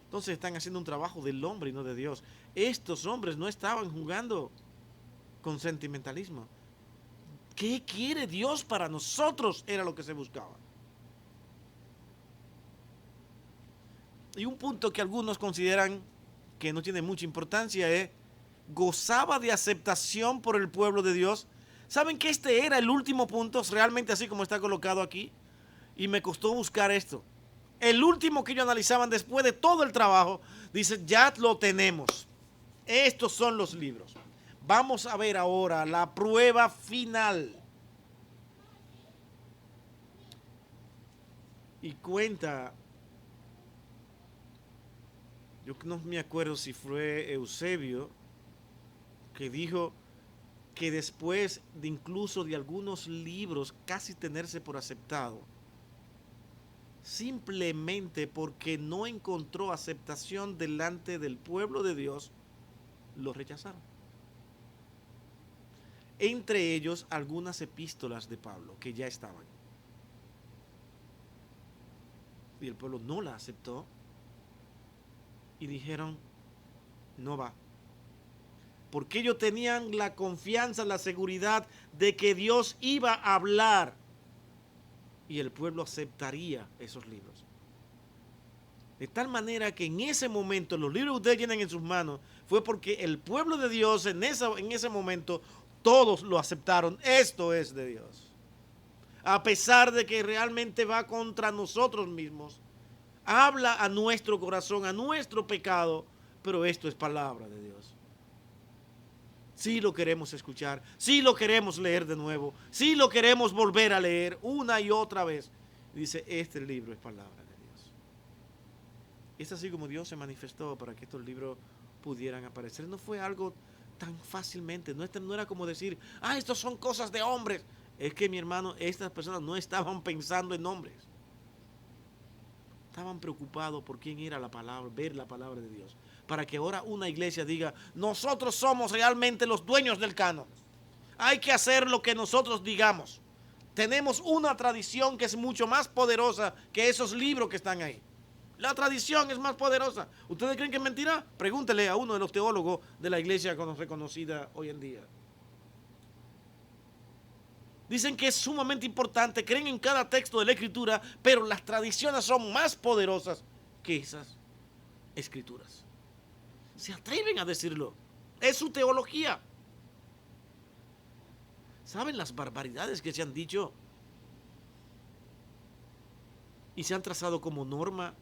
S1: Entonces están haciendo un trabajo del hombre y no de Dios. Estos hombres no estaban jugando con sentimentalismo. ¿Qué quiere Dios para nosotros? Era lo que se buscaba. Y un punto que algunos consideran que no tiene mucha importancia es, gozaba de aceptación por el pueblo de Dios. ¿Saben que este era el último punto, realmente así como está colocado aquí? Y me costó buscar esto. El último que ellos analizaban después de todo el trabajo, dice, ya lo tenemos. Estos son los libros. Vamos a ver ahora la prueba final. Y cuenta, yo no me acuerdo si fue Eusebio, que dijo que después de incluso de algunos libros casi tenerse por aceptado, simplemente porque no encontró aceptación delante del pueblo de Dios, lo rechazaron. Entre ellos algunas epístolas de Pablo que ya estaban. Y el pueblo no la aceptó y dijeron, no va. Porque ellos tenían la confianza, la seguridad de que Dios iba a hablar y el pueblo aceptaría esos libros. De tal manera que en ese momento los libros que ustedes tienen en sus manos fue porque el pueblo de Dios en ese momento todos lo aceptaron. Esto es de Dios. A pesar de que realmente va contra nosotros mismos, habla a nuestro corazón, a nuestro pecado, pero esto es palabra de Dios. Sí lo queremos escuchar, sí lo queremos leer de nuevo, sí lo queremos volver a leer una y otra vez. Dice, este libro es palabra de Dios. Es así como Dios se manifestó para que estos libros pudieran aparecer. No fue algo tan fácilmente, no era como decir, estos son cosas de hombres. Es que, mi hermano, estas personas no estaban pensando en hombres. Estaban preocupados por quién era la palabra, ver la palabra de Dios. Para que ahora una iglesia diga, nosotros somos realmente los dueños del canon. Hay que hacer lo que nosotros digamos. Tenemos una tradición que es mucho más poderosa que esos libros que están ahí. La tradición es más poderosa. ¿Ustedes creen que es mentira? Pregúntele a uno de los teólogos de la iglesia reconocida hoy en día. Dicen que es sumamente importante, creen en cada texto de la Escritura, pero las tradiciones son más poderosas que esas Escrituras. Se atreven a decirlo. Es su teología. ¿Saben las barbaridades que se han dicho y se han trazado como norma,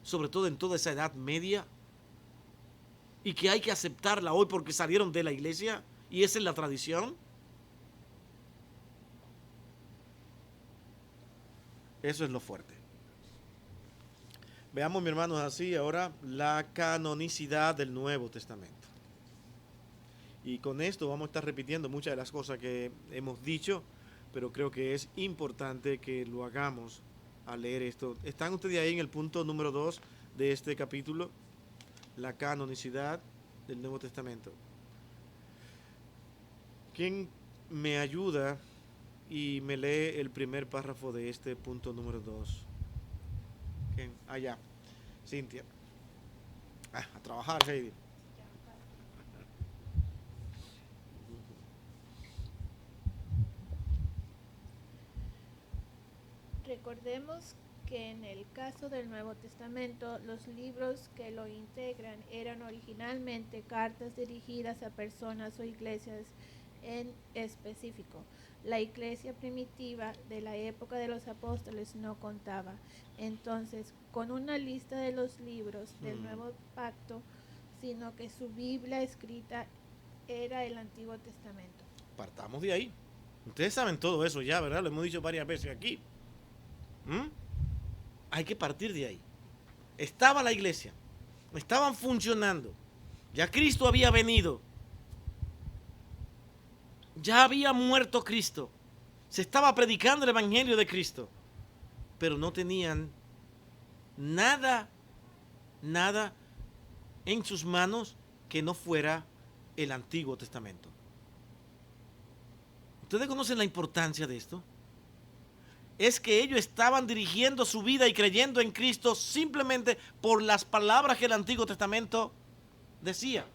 S1: sobre todo en toda esa Edad Media, y que hay que aceptarla hoy porque salieron de la iglesia y esa es la tradición? Eso es lo fuerte. Veamos, mi hermanos, así ahora la canonicidad del Nuevo Testamento. Y con esto vamos a estar repitiendo muchas de las cosas que hemos dicho, pero creo que es importante que lo hagamos al leer esto. ¿Están ustedes ahí en el punto número 2 de este capítulo? La canonicidad del Nuevo Testamento. ¿Quién me ayuda y me lee el primer párrafo de este punto número 2? ¿Quién? Allá. Cintia. A trabajar, Heidi.
S4: Recordemos que en el caso del Nuevo Testamento, los libros que lo integran eran originalmente cartas dirigidas a personas o iglesias en específico. La iglesia primitiva de la época de los apóstoles no contaba. Entonces, con una lista de los libros del Nuevo Pacto, sino que su Biblia escrita era el Antiguo Testamento.
S1: Partamos de ahí. Ustedes saben todo eso ya, ¿verdad? Lo hemos dicho varias veces aquí. Hay que partir de ahí. Estaba la iglesia, estaban funcionando, ya Cristo había venido, ya había muerto Cristo, se estaba predicando el evangelio de Cristo, pero no tenían nada en sus manos que no fuera el Antiguo Testamento. ¿Ustedes conocen la importancia de esto? Es que ellos estaban dirigiendo su vida y creyendo en Cristo simplemente por las palabras que el Antiguo Testamento decía.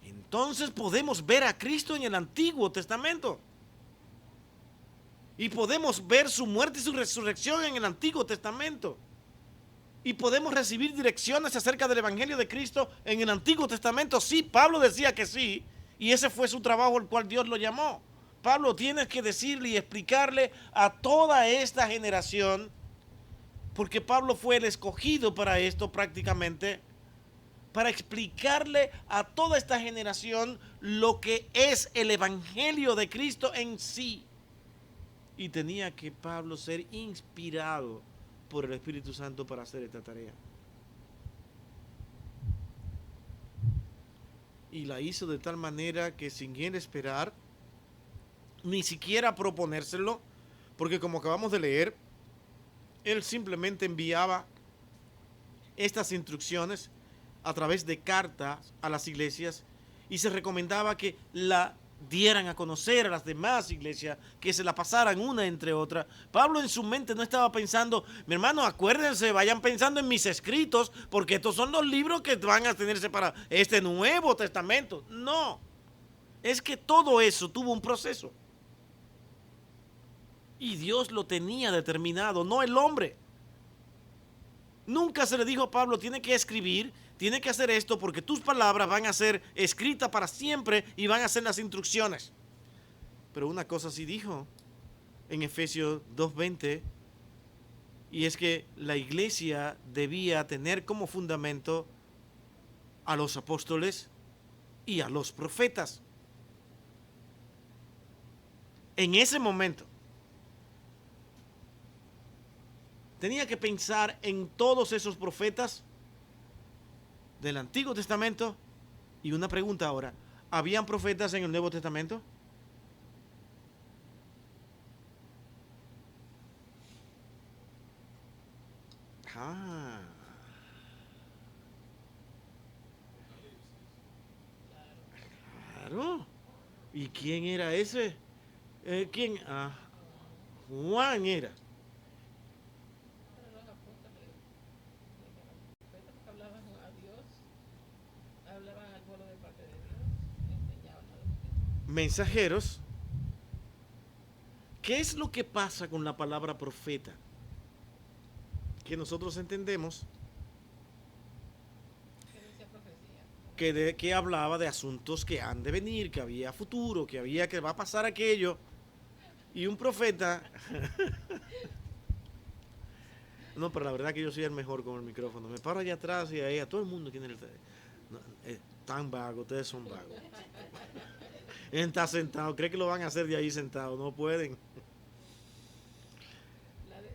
S1: Entonces podemos ver a Cristo en el Antiguo Testamento. Y podemos ver su muerte y su resurrección en el Antiguo Testamento. Y podemos recibir direcciones acerca del Evangelio de Cristo en el Antiguo Testamento. Sí, Pablo decía que sí. Y ese fue su trabajo al cual Dios lo llamó. Pablo tiene que decirle y explicarle a toda esta generación, porque Pablo fue el escogido para esto prácticamente, para explicarle a toda esta generación lo que es el Evangelio de Cristo en sí. Y tenía que Pablo ser inspirado por el Espíritu Santo para hacer esta tarea. Y la hizo de tal manera que sin él esperar, ni siquiera proponérselo, porque como acabamos de leer, él simplemente enviaba estas instrucciones a través de cartas a las iglesias y se recomendaba que la dieran a conocer a las demás iglesias, que se la pasaran una entre otras. Pablo en su mente no estaba pensando, mi hermano, acuérdense, vayan pensando en mis escritos, porque estos son los libros que van a tenerse para este Nuevo Testamento. No, es que todo eso tuvo un proceso. Y Dios lo tenía determinado, no el hombre. Nunca se le dijo a Pablo, tiene que escribir, tiene que hacer esto porque tus palabras van a ser escritas para siempre y van a ser las instrucciones. Pero una cosa sí dijo en Efesios 2:20, y es que la iglesia debía tener como fundamento a los apóstoles y a los profetas. En ese momento tenía que pensar en todos esos profetas del Antiguo Testamento. Y una pregunta ahora, ¿habían profetas en el Nuevo Testamento? Claro. ¿Y quién era ese? Juan era. mensajeros. ¿Qué es lo que pasa con la palabra profeta? Que nosotros entendemos que hablaba de asuntos que han de venir, que había futuro, que va a pasar aquello. Y un profeta... No, pero la verdad que yo soy el mejor con el micrófono. Me paro allá atrás y ahí a todo el mundo tiene el... No, tan vago, ustedes son vagos. Él está sentado, cree que lo van a hacer de ahí sentado, no pueden.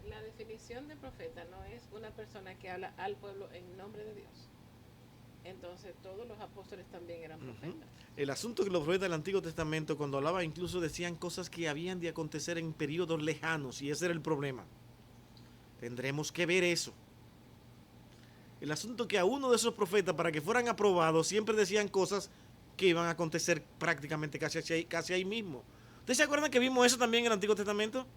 S2: La definición de profeta no es una persona que habla al pueblo en nombre de Dios. Entonces todos los apóstoles también eran profetas.
S1: El asunto que los profetas del Antiguo Testamento, cuando hablaba, incluso decían cosas que habían de acontecer en periodos lejanos, y ese era el problema. Tendremos que ver eso. El asunto que a uno de esos profetas, para que fueran aprobados, siempre decían cosas que iban a acontecer prácticamente casi ahí mismo. ¿Ustedes se acuerdan que vimos eso también en el Antiguo Testamento?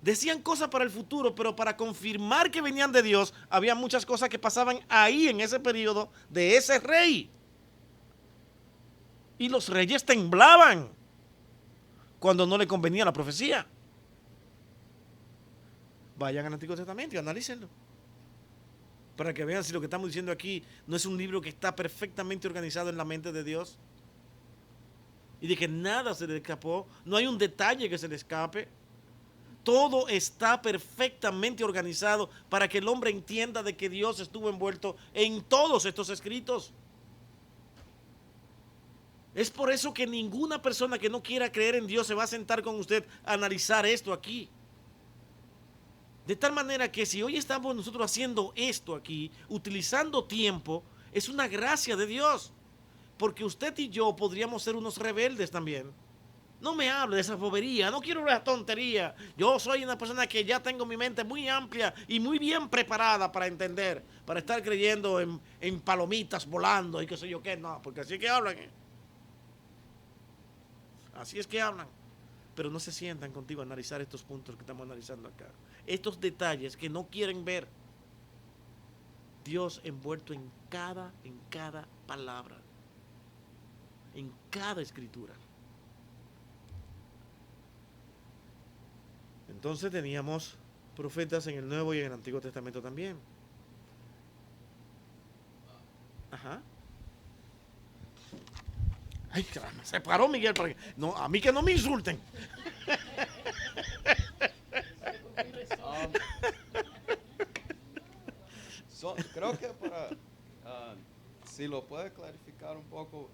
S1: Decían cosas para el futuro, pero para confirmar que venían de Dios, había muchas cosas que pasaban ahí en ese periodo de ese rey. Y los reyes temblaban cuando no le convenía la profecía. Vayan al Antiguo Testamento y analícenlo, para que vean si lo que estamos diciendo aquí no es un libro que está perfectamente organizado en la mente de Dios, y de que nada se le escapó, no hay un detalle que se le escape. Todo está perfectamente organizado para que el hombre entienda de que Dios estuvo envuelto en todos estos escritos. Es por eso que ninguna persona que no quiera creer en Dios se va a sentar con usted a analizar esto aquí. De tal manera que si hoy estamos nosotros haciendo esto aquí, utilizando tiempo, es una gracia de Dios. Porque usted y yo podríamos ser unos rebeldes también. No me hable de esa bobería, no quiero una tontería. Yo soy una persona que ya tengo mi mente muy amplia y muy bien preparada para entender, para estar creyendo en palomitas volando y qué sé yo qué. No, porque así es que hablan. Así es que hablan. Pero no se sientan contigo a analizar estos puntos que estamos analizando acá. Estos detalles que no quieren ver. Dios envuelto en cada palabra, en cada escritura. Entonces teníamos profetas en el Nuevo y en el Antiguo Testamento también. Ajá. Ay, caramba, se paró Miguel para que... No, a mí que no me insulten.
S5: Creo que para, si lo puede clarificar un poco,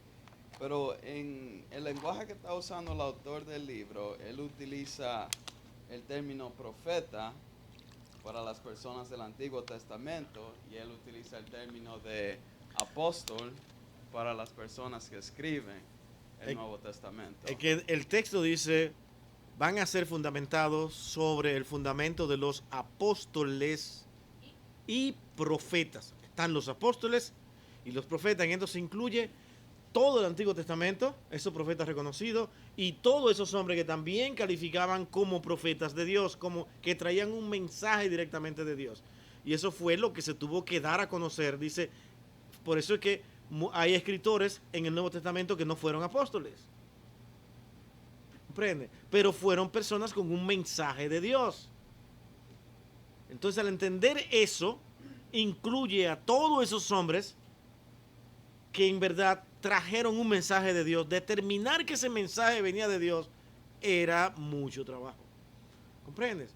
S5: pero en el lenguaje que está usando el autor del libro, él utiliza el término profeta para las personas del Antiguo Testamento y él utiliza el término de apóstol para las personas que escriben el Nuevo Testamento.
S1: Es que el texto dice, van a ser fundamentados sobre el fundamento de los apóstoles y profetas. Están los apóstoles y los profetas, en esto se incluye todo el Antiguo Testamento, esos profetas reconocidos, y todos esos hombres que también calificaban como profetas de Dios, como que traían un mensaje directamente de Dios. Y eso fue lo que se tuvo que dar a conocer. Dice, por eso es que hay escritores en el Nuevo Testamento que no fueron apóstoles. ¿Comprende? Pero fueron personas con un mensaje de Dios. Entonces, al entender eso, incluye a todos esos hombres que en verdad trajeron un mensaje de Dios. Determinar que ese mensaje venía de Dios era mucho trabajo. ¿Comprendes?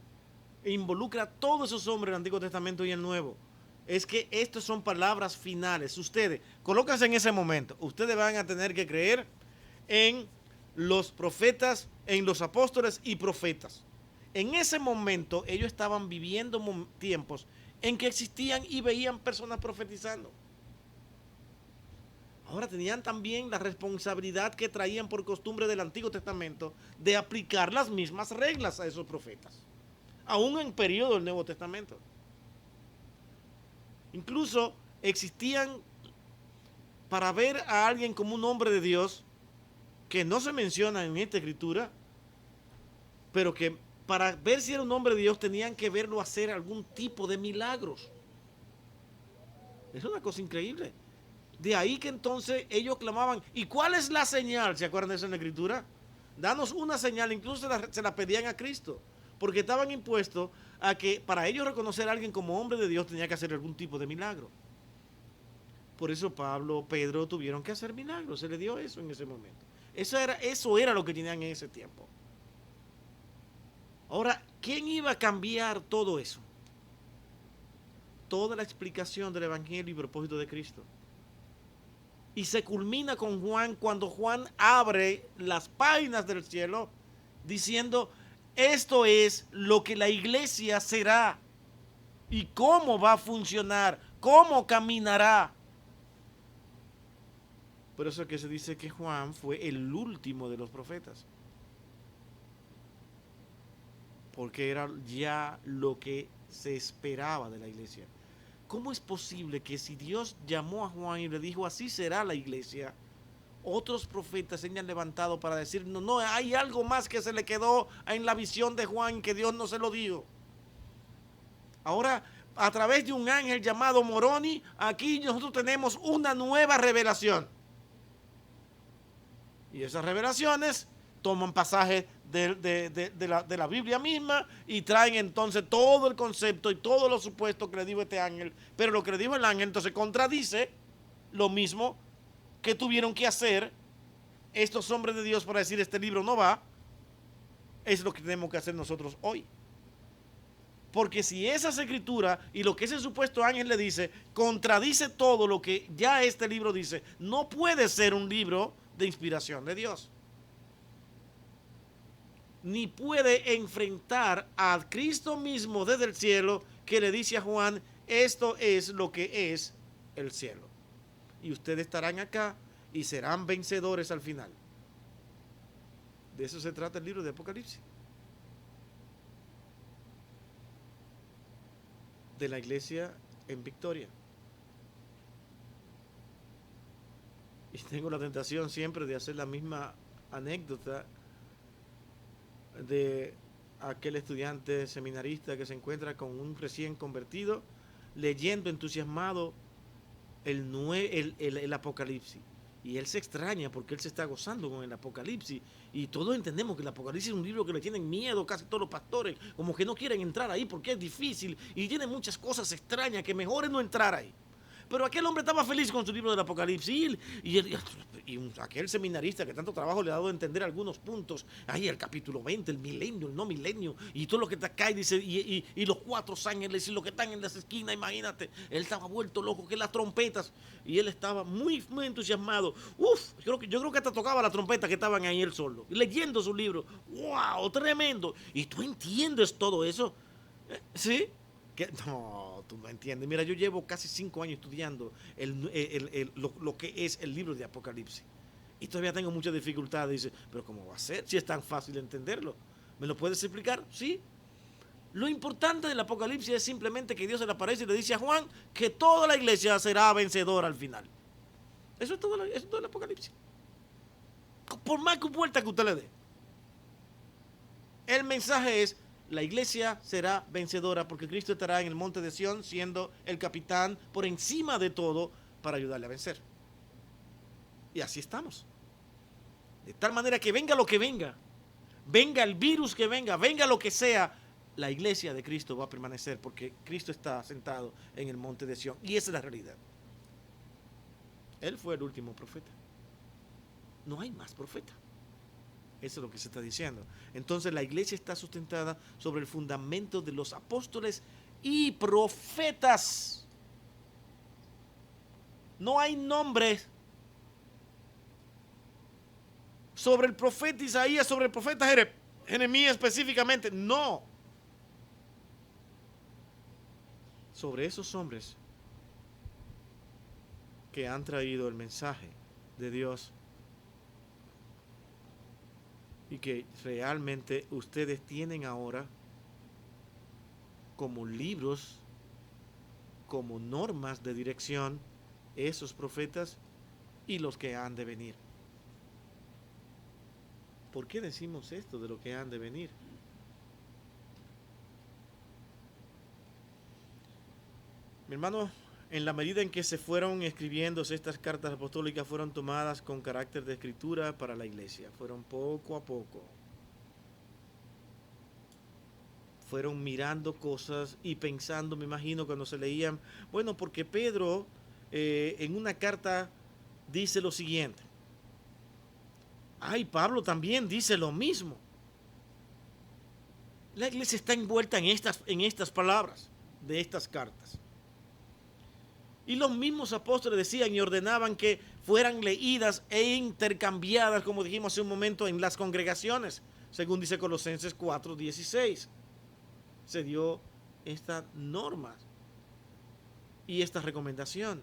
S1: E involucra a todos esos hombres del Antiguo Testamento y el Nuevo. Es que estas son palabras finales. Ustedes, colócanse en ese momento. Ustedes van a tener que creer en los profetas, en los apóstoles y profetas. En ese momento ellos estaban viviendo tiempos en que existían y veían personas profetizando. Ahora tenían también la responsabilidad que traían por costumbre del Antiguo Testamento de aplicar las mismas reglas a esos profetas, aún en periodo del Nuevo Testamento. Incluso existían, para ver a alguien como un hombre de Dios, que no se menciona en esta escritura, pero que para ver si era un hombre de Dios tenían que verlo hacer algún tipo de milagros. Es una cosa increíble. De ahí que entonces ellos clamaban, ¿y cuál es la señal? ¿Se acuerdan de eso en la Escritura? Danos una señal, incluso se la pedían a Cristo, porque estaban impuestos a que para ellos reconocer a alguien como hombre de Dios tenía que hacer algún tipo de milagro. Por eso Pablo, Pedro tuvieron que hacer milagros, se les dio eso en ese momento. Eso era lo que tenían en ese tiempo. Ahora, ¿quién iba a cambiar todo eso? Toda la explicación del Evangelio y propósito de Cristo. Y se culmina con Juan cuando Juan abre las páginas del cielo diciendo, esto es lo que la iglesia será y cómo va a funcionar, cómo caminará. Por eso es que se dice que Juan fue el último de los profetas. Porque era ya lo que se esperaba de la iglesia. ¿Cómo es posible que si Dios llamó a Juan y le dijo así será la iglesia, otros profetas se hayan levantado para decir no, hay algo más que se le quedó en la visión de Juan que Dios no se lo dijo? Ahora, a través de un ángel llamado Moroni, aquí nosotros tenemos una nueva revelación. Y esas revelaciones toman pasajes de la Biblia misma y traen entonces todo el concepto y todos los supuestos que le dijo este ángel. Pero lo que le dijo el ángel entonces contradice lo mismo que tuvieron que hacer estos hombres de Dios para decir este libro no va. Es lo que tenemos que hacer nosotros hoy. Porque si esas escrituras y lo que ese supuesto ángel le dice contradice todo lo que ya este libro dice, no puede ser un libro de inspiración de Dios. Ni puede enfrentar a Cristo mismo desde el cielo que le dice a Juan, esto es lo que es el cielo. Y ustedes estarán acá y serán vencedores al final. De eso se trata el libro de Apocalipsis. De la iglesia en victoria. Y tengo la tentación siempre de hacer la misma anécdota de aquel estudiante seminarista que se encuentra con un recién convertido leyendo entusiasmado el Apocalipsis. Y él se extraña porque él se está gozando con el Apocalipsis. Y todos entendemos que el Apocalipsis es un libro que le tienen miedo casi todos los pastores, como que no quieren entrar ahí porque es difícil y tiene muchas cosas extrañas que mejor es no entrar ahí. Pero aquel hombre estaba feliz con su libro del Apocalipsis y aquel seminarista que tanto trabajo le ha dado a entender algunos puntos, ahí el capítulo 20, el milenio, el no milenio, y todo lo que está acá y dice, y los 4 ángeles y los que están en las esquinas, imagínate, él estaba vuelto loco, que las trompetas, y él estaba muy, muy entusiasmado. Yo creo que hasta tocaba la trompeta que estaban ahí él solo, leyendo su libro. ¡Wow! Tremendo. ¿Y tú entiendes todo eso? ¿Sí? No, tú no entiendes. Mira, yo llevo casi 5 años estudiando lo que es el libro de Apocalipsis. Y todavía tengo muchas dificultades. Dice, pero ¿cómo va a ser si es tan fácil entenderlo? ¿Me lo puedes explicar? Sí. Lo importante del Apocalipsis es simplemente que Dios se le aparece y le dice a Juan que toda la iglesia será vencedora al final. Eso es todo el Apocalipsis. Por más que vuelta que usted le dé. El mensaje es, la iglesia será vencedora porque Cristo estará en el monte de Sión siendo el capitán por encima de todo para ayudarle a vencer. Y así estamos. De tal manera que venga lo que venga, venga el virus que venga, venga lo que sea, la iglesia de Cristo va a permanecer porque Cristo está sentado en el monte de Sión. Y esa es la realidad. Él fue el último profeta. No hay más profeta. Eso es lo que se está diciendo. Entonces la iglesia está sustentada sobre el fundamento de los apóstoles y profetas. No hay nombres sobre el profeta Isaías, sobre el profeta Jeremías específicamente. No. Sobre esos hombres que han traído el mensaje de Dios y que realmente ustedes tienen ahora como libros, como normas de dirección, esos profetas y los que han de venir. ¿Por qué decimos esto de lo que han de venir? Mi hermano, en la medida en que se fueron escribiendo estas cartas apostólicas, fueron tomadas con carácter de escritura para la iglesia. Fueron poco a poco. Fueron mirando cosas y pensando, me imagino, cuando se leían, bueno, porque Pedro en una carta dice lo siguiente. Ay, Pablo también dice lo mismo. La iglesia está envuelta en estas palabras de estas cartas. Y los mismos apóstoles decían y ordenaban que fueran leídas e intercambiadas, como dijimos hace un momento, en las congregaciones, según dice Colosenses 4:16. Se dio esta norma y esta recomendación.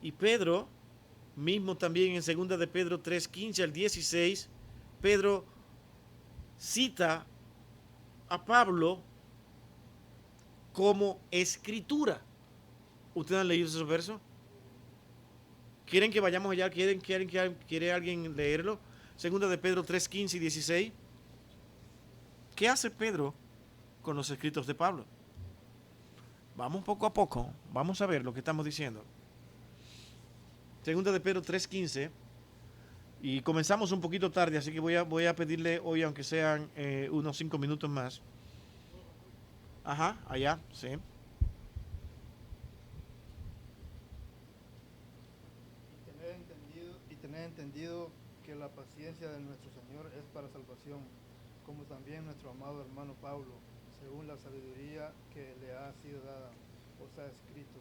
S1: Y Pedro, mismo también en 2 de Pedro 3:15 al 16, Pedro cita a Pablo como escritura. ¿Ustedes han leído esos versos? ¿Quieren que vayamos allá? ¿Quiere alguien leerlo? 2 de Pedro 3:15 y 16. ¿Qué hace Pedro con los escritos de Pablo? Vamos poco a poco, vamos a ver lo que estamos diciendo. 2 de Pedro 3:15, y comenzamos un poquito tarde, así que voy a pedirle hoy, aunque sean unos 5 minutos más. Ajá, allá, sí.
S6: Y tener entendido que la paciencia de nuestro Señor es para salvación, como también nuestro amado hermano Pablo, según la sabiduría que le ha sido dada, os ha escrito.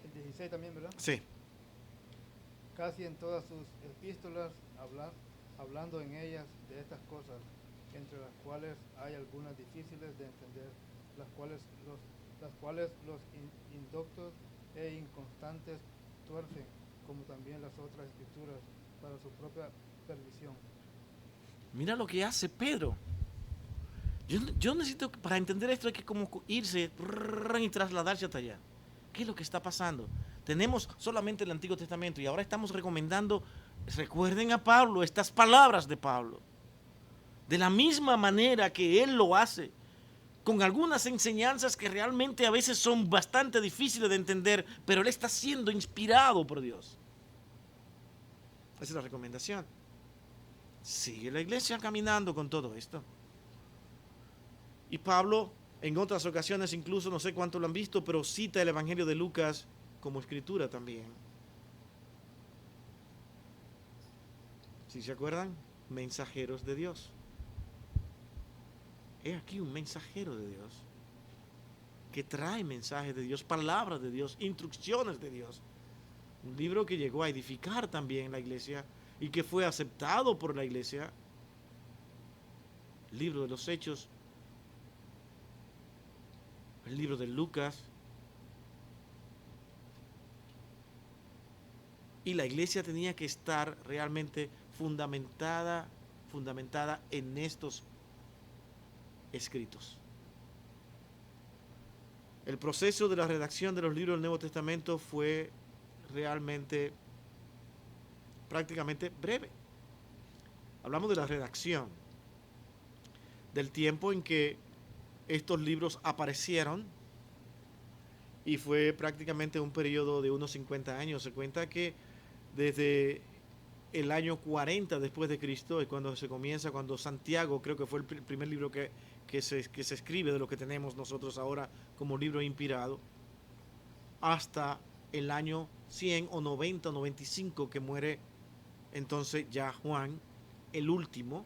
S6: El 16 también, ¿verdad?
S1: Sí.
S6: Casi en todas sus epístolas, hablando en ellas de estas cosas, entre las cuales hay algunas difíciles de entender, las cuales los indoctos e inconstantes tuercen, como también las otras escrituras, para su propia perdición.
S1: Mira lo que hace Pedro. Yo necesito, para entender esto, hay que como irse y trasladarse hasta allá. ¿Qué es lo que está pasando? Tenemos solamente el Antiguo Testamento y ahora estamos recomendando, recuerden a Pablo, estas palabras de Pablo. De la misma manera que él lo hace, con algunas enseñanzas que realmente a veces son bastante difíciles de entender, pero él está siendo inspirado por Dios. Esa es la recomendación. Sigue la iglesia caminando con todo esto. Y Pablo, en otras ocasiones, incluso no sé cuánto lo han visto, pero cita el Evangelio de Lucas como escritura también. ¿Sí se acuerdan? Mensajeros de Dios. He aquí un mensajero de Dios que trae mensajes de Dios, palabras de Dios, instrucciones de Dios. Un libro que llegó a edificar también la iglesia y que fue aceptado por la iglesia. El libro de los Hechos, el libro de Lucas. Y la iglesia tenía que estar realmente fundamentada en estos escritos. El proceso de la redacción de los libros del Nuevo Testamento fue realmente prácticamente breve. Hablamos de la redacción, del tiempo en que estos libros aparecieron, y fue prácticamente un periodo de unos 50 años. Se cuenta que desde el año 40 después de Cristo es cuando se comienza, cuando Santiago, creo que fue el primer libro que se escribe de lo que tenemos nosotros ahora como libro inspirado, hasta el año 100 o 90 o 95 que muere entonces ya Juan, el último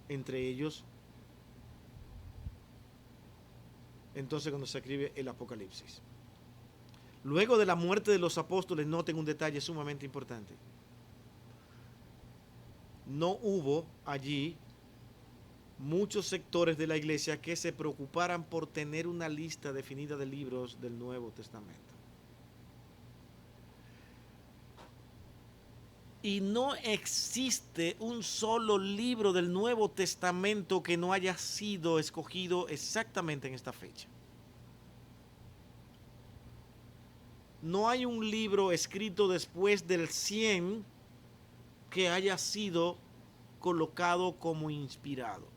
S1: entre ellos, entonces cuando se escribe el Apocalipsis. Luego de la muerte de los apóstoles, noten un detalle sumamente importante. No hubo allí muchos sectores de la iglesia que se preocuparan por tener una lista definida de libros del Nuevo Testamento. Y no existe un solo libro del Nuevo Testamento que no haya sido escogido exactamente en esta fecha. No hay un libro escrito después del 100 que haya sido colocado como inspirado.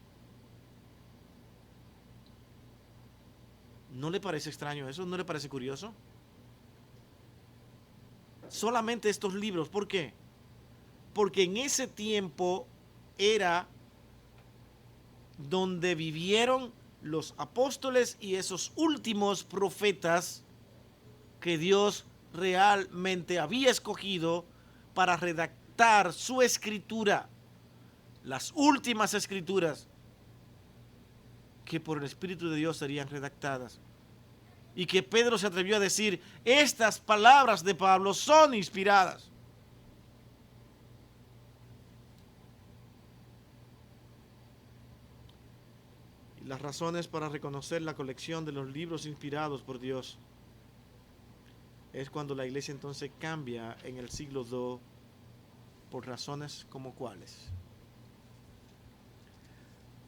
S1: ¿No le parece extraño eso? ¿No le parece curioso? Solamente estos libros, ¿por qué? Porque en ese tiempo era donde vivieron los apóstoles y esos últimos profetas que Dios realmente había escogido para redactar su escritura, las últimas escrituras que por el Espíritu de Dios serían redactadas. Y que Pedro se atrevió a decir, estas palabras de Pablo son inspiradas. Y las razones para reconocer la colección de los libros inspirados por Dios es cuando la iglesia entonces cambia en el siglo II por razones como cuáles.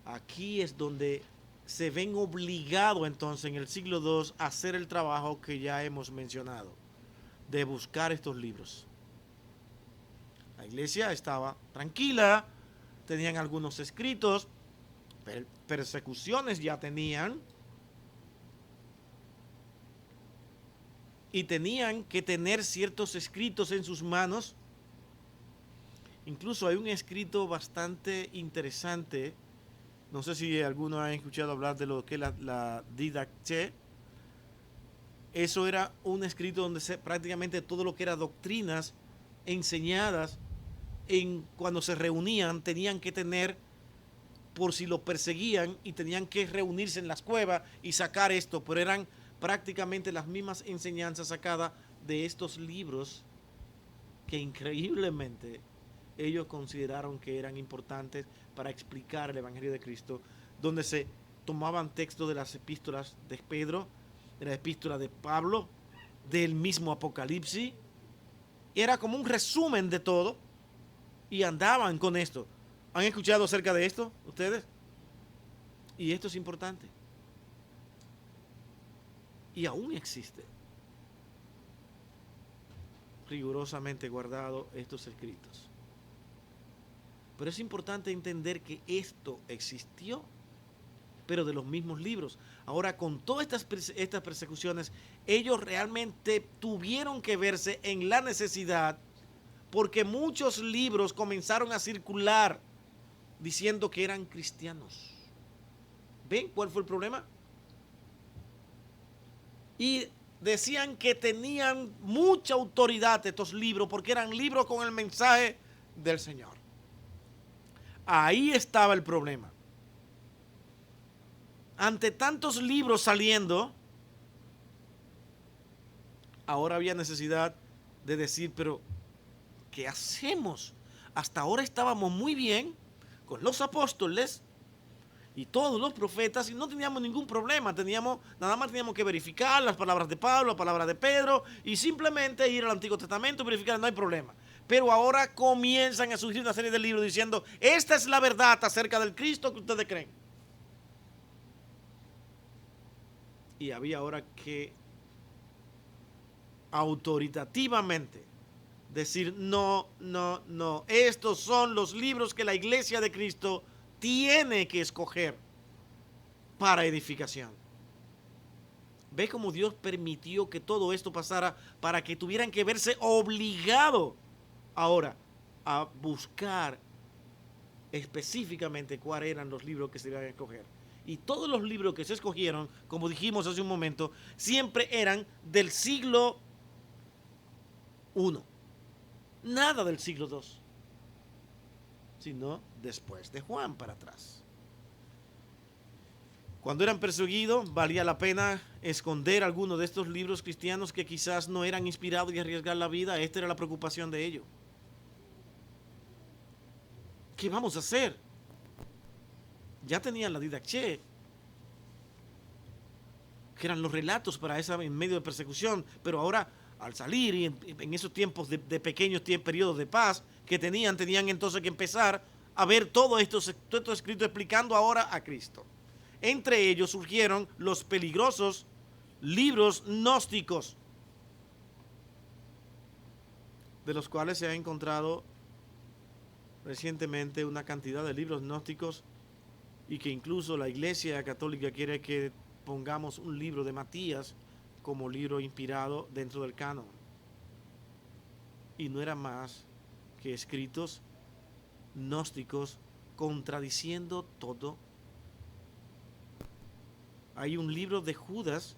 S1: Aquí es donde se ven obligados entonces en el siglo II a hacer el trabajo que ya hemos mencionado, de buscar estos libros. La iglesia estaba tranquila, tenían algunos escritos, persecuciones ya tenían, y tenían que tener ciertos escritos en sus manos. Incluso hay un escrito bastante interesante. No sé si alguno ha escuchado hablar de lo que es la Didache. Eso era un escrito donde prácticamente todo lo que era doctrinas enseñadas cuando se reunían, tenían que tener, por si lo perseguían, y tenían que reunirse en las cuevas y sacar esto, pero eran prácticamente las mismas enseñanzas sacadas de estos libros que increíblemente ellos consideraron que eran importantes para explicar el Evangelio de Cristo, donde se tomaban textos de las epístolas de Pedro, de la epístola de Pablo, del mismo Apocalipsis. Era como un resumen de todo y andaban con esto. ¿Han escuchado acerca de esto ustedes? Y esto es importante. Y aún existe rigurosamente guardado estos escritos. Pero es importante entender que esto existió, pero de los mismos libros. Ahora, con todas estas persecuciones, ellos realmente tuvieron que verse en la necesidad, porque muchos libros comenzaron a circular diciendo que eran cristianos. ¿Ven cuál fue el problema? Y decían que tenían mucha autoridad estos libros, porque eran libros con el mensaje del Señor. Ahí estaba el problema. Ante tantos libros saliendo, ahora había necesidad de decir, pero ¿qué hacemos? Hasta ahora estábamos muy bien con los apóstoles y todos los profetas y no teníamos ningún problema. Nada más teníamos que verificar las palabras de Pablo, las palabras de Pedro y simplemente ir al Antiguo Testamento y verificar, no hay problema. Pero ahora comienzan a surgir una serie de libros diciendo, esta es la verdad acerca del Cristo que ustedes creen. Y había ahora que autoritativamente decir, no, estos son los libros que la iglesia de Cristo tiene que escoger para edificación. ¿Ve cómo Dios permitió que todo esto pasara para que tuvieran que verse obligados ahora a buscar específicamente cuáles eran los libros que se iban a escoger? Y todos los libros que se escogieron, como dijimos hace un momento, siempre eran del siglo I. Nada del siglo II, sino después de Juan para atrás. Cuando eran perseguidos, valía la pena esconder algunos de estos libros cristianos que quizás no eran inspirados y arriesgar la vida. Esta era la preocupación de ellos. ¿Qué vamos a hacer? Ya tenían la Didache, que eran los relatos para esa en medio de persecución, pero ahora al salir y en esos tiempos de pequeños periodos de paz que tenían entonces que empezar a ver todo esto escrito explicando ahora a Cristo. Entre ellos surgieron los peligrosos libros gnósticos, de los cuales se ha encontrado recientemente una cantidad de libros gnósticos y que incluso la Iglesia Católica quiere que pongamos un libro de Matías como libro inspirado dentro del canon. Y no era más que escritos gnósticos contradiciendo todo. Hay un libro de Judas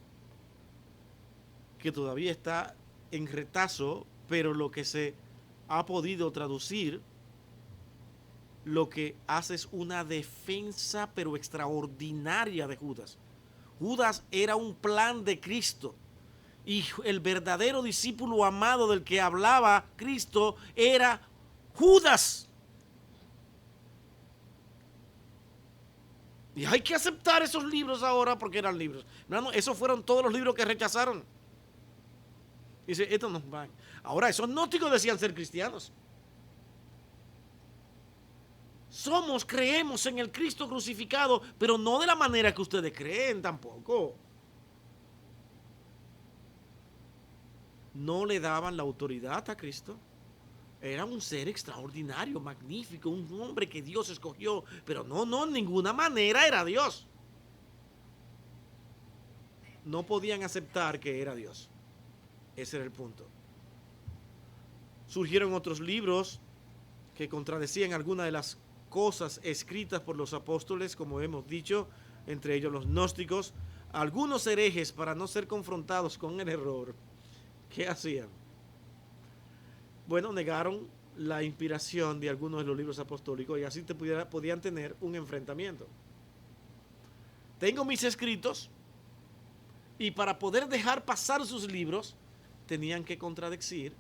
S1: que todavía está en retazo, pero lo que se ha podido traducir, lo que hace es una defensa pero extraordinaria de Judas. Judas era un plan de Cristo y el verdadero discípulo amado del que hablaba Cristo era Judas. Y hay que aceptar esos libros ahora porque eran libros. Hermano, esos fueron todos los libros que rechazaron. Dice, estos no van. Ahora, esos gnósticos decían ser cristianos. Creemos en el Cristo crucificado, pero no de la manera que ustedes creen tampoco. No le daban la autoridad a Cristo. Era un ser extraordinario, magnífico, un hombre que Dios escogió, pero no, en ninguna manera era Dios. No podían aceptar que era Dios. Ese era el punto. Surgieron otros libros que contradecían algunas de las cosas escritas por los apóstoles, como hemos dicho, entre ellos los gnósticos. Algunos herejes, para no ser confrontados con el error, ¿qué hacían? Bueno, negaron la inspiración de algunos de los libros apostólicos y así podían tener un enfrentamiento. Tengo mis escritos y para poder dejar pasar sus libros tenían que contradecir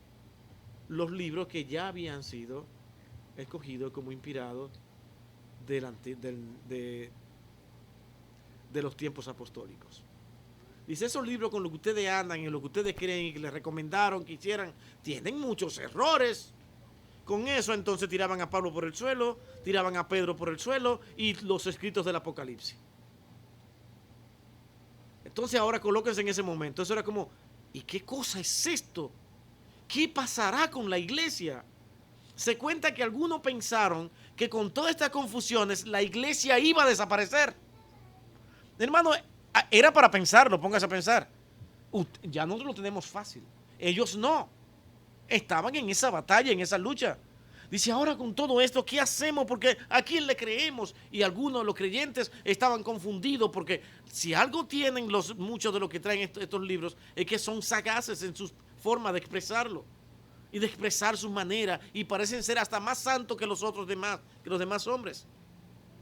S1: los libros que ya habían sido escogidos como inspirados de los tiempos apostólicos. Dice, esos libros con los que ustedes andan, en lo que ustedes creen y que les recomendaron que hicieran, tienen muchos errores. Con eso entonces tiraban a Pablo por el suelo, tiraban a Pedro por el suelo y los escritos del Apocalipsis. Entonces ahora colóquense en ese momento. Eso era como, ¿y qué cosa es esto? ¿Qué pasará con la iglesia? Se cuenta que algunos pensaron que con todas estas confusiones la iglesia iba a desaparecer. Hermano, era para pensarlo, póngase a pensar. Ya nosotros lo tenemos fácil. Ellos no. Estaban en esa batalla, en esa lucha. Dice, ahora con todo esto, ¿qué hacemos? Porque ¿a quién le creemos? Y algunos de los creyentes estaban confundidos porque si algo tienen muchos de los que traen estos libros es que son sagaces en su forma de expresarlo y de expresar su manera y parecen ser hasta más santos que los demás hombres.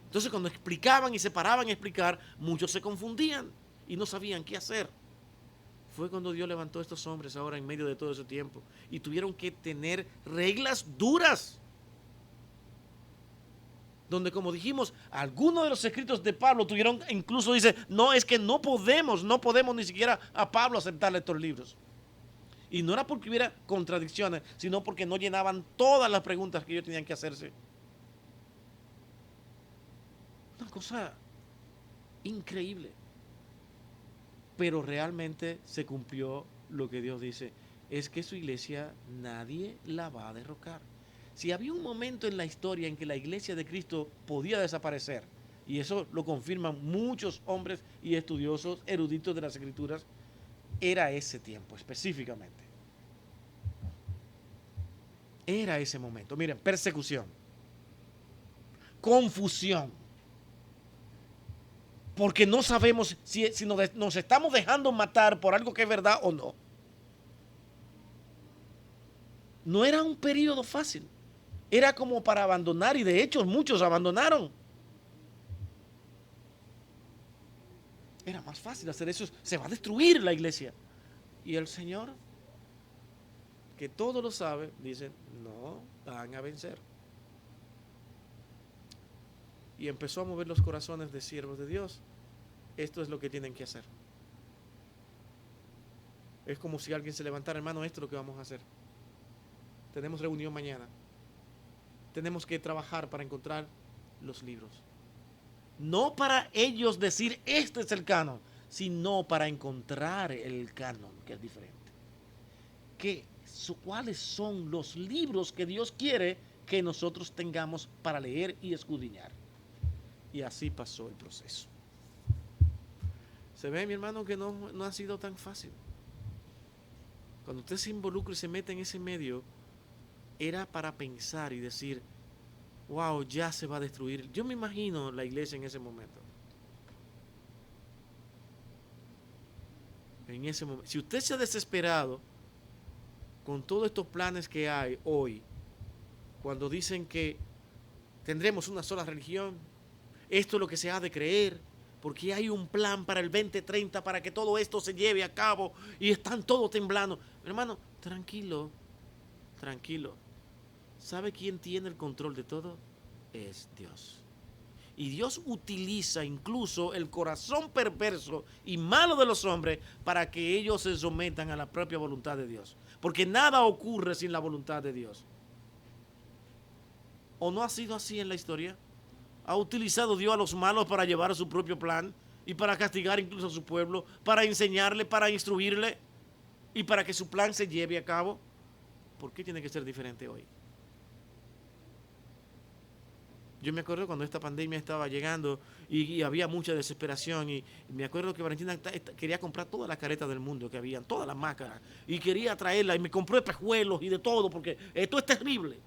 S1: Entonces cuando explicaban y se paraban a explicar, muchos se confundían y no sabían qué hacer. Fue cuando Dios levantó a estos hombres ahora en medio de todo ese tiempo y tuvieron que tener reglas duras. Donde, como dijimos, algunos de los escritos de Pablo tuvieron, incluso dice, no, es que no podemos ni siquiera a Pablo aceptarle estos libros. Y no era porque hubiera contradicciones, sino porque no llenaban todas las preguntas que ellos tenían que hacerse. Una cosa increíble. Pero realmente se cumplió lo que Dios dice. Es que su iglesia nadie la va a derrocar. Si había un momento en la historia en que la iglesia de Cristo podía desaparecer, y eso lo confirman muchos hombres y estudiosos eruditos de las Escrituras, era ese tiempo específicamente. Era ese momento. Miren, persecución, confusión, porque no sabemos si nos estamos dejando matar por algo que es verdad o no. No era un periodo fácil. Era como para abandonar y de hecho muchos abandonaron. Era más fácil hacer eso. Se va a destruir la iglesia. Y el Señor, que todo lo sabe, dice, no van a vencer. Y empezó a mover los corazones de siervos de Dios. Esto es lo que tienen que hacer. Es como si alguien se levantara, hermano, esto es lo que vamos a hacer. Tenemos reunión mañana. Tenemos que trabajar para encontrar los libros. No para ellos decir, este es el canon, sino para encontrar el canon, que es diferente. ¿Cuáles son los libros que Dios quiere que nosotros tengamos para leer y escudriñar? Y así pasó el proceso. Usted ve, mi hermano, que no ha sido tan fácil. Cuando usted se involucra y se mete en ese medio, era para pensar y decir, wow, ya se va a destruir. Yo me imagino la iglesia en ese momento. Si usted se ha desesperado con todos estos planes que hay hoy, cuando dicen que tendremos una sola religión, esto es lo que se ha de creer, porque hay un plan para el 2030 para que todo esto se lleve a cabo y están todos temblando. Hermano, tranquilo, tranquilo. ¿Sabe quién tiene el control de todo? Es Dios. Y Dios utiliza incluso el corazón perverso y malo de los hombres para que ellos se sometan a la propia voluntad de Dios. Porque nada ocurre sin la voluntad de Dios. ¿O no ha sido así en la historia? ¿Ha utilizado Dios a los malos para llevar su propio plan y para castigar incluso a su pueblo, para enseñarle, para instruirle y para que su plan se lleve a cabo? ¿Por qué tiene que ser diferente hoy? Yo me acuerdo cuando esta pandemia estaba llegando y había mucha desesperación y me acuerdo que Valentina quería comprar todas las caretas del mundo que habían, todas las máscaras, y quería traerlas y me compró espejuelos y de todo porque esto es terrible.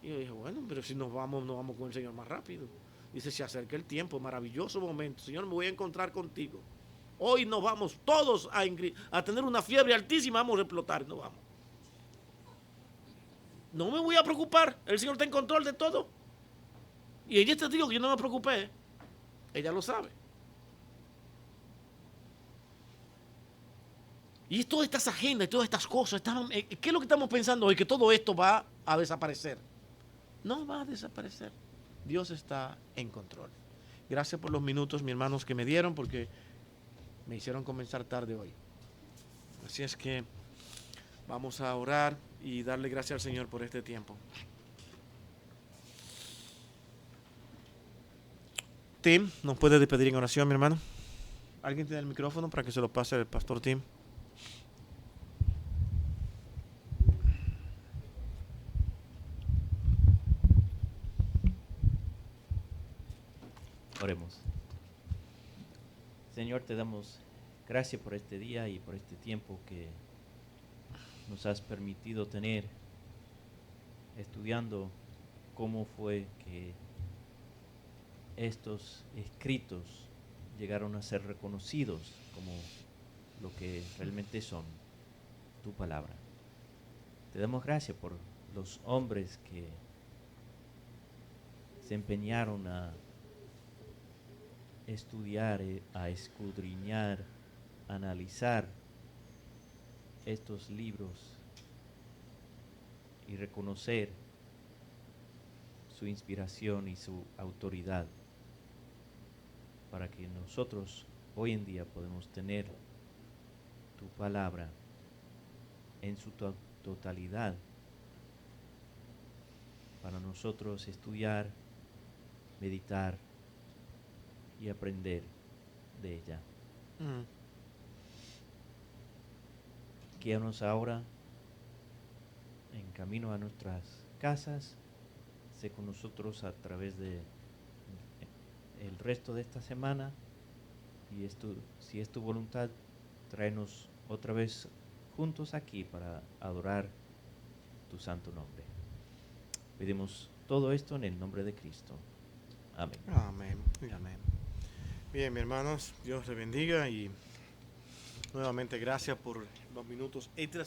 S1: Y yo dije, bueno, pero si nos vamos con el Señor más rápido. Dice, se acerca el tiempo, maravilloso momento. Señor, me voy a encontrar contigo. Hoy nos vamos todos a tener una fiebre altísima, vamos a explotar, no vamos. No me voy a preocupar, el Señor está en control de todo. Y ella te digo que yo no me preocupé. Ella lo sabe. Y todas estas agendas y todas estas cosas, ¿qué es lo que estamos pensando hoy? Que todo esto va a desaparecer. No va a desaparecer. Dios está en control. Gracias por los minutos, mis hermanos, que me dieron, porque me hicieron comenzar tarde hoy. Así es que vamos a orar y darle gracias al Señor por este tiempo. Tim, ¿nos puede despedir en oración, mi hermano? ¿Alguien tiene el micrófono para que se lo pase al pastor Tim?
S7: Oremos. Señor, te damos gracias por este día y por este tiempo que nos has permitido tener estudiando cómo fue que estos escritos llegaron a ser reconocidos como lo que realmente son, tu palabra. Te damos gracias por los hombres que se empeñaron a estudiar, a escudriñar, a analizar estos libros y reconocer su inspiración y su autoridad para que nosotros hoy en día podemos tener tu palabra en su totalidad para nosotros estudiar, meditar y aprender de ella. Guíanos ahora en camino a nuestras casas. Sé con nosotros a través de el resto de esta semana y si es tu voluntad, tráenos otra vez juntos aquí para adorar tu santo nombre. Pedimos todo esto en el nombre de Cristo. Amén.
S1: Amén y amén. Bien, mis hermanos, Dios les bendiga y nuevamente gracias por los minutos extras.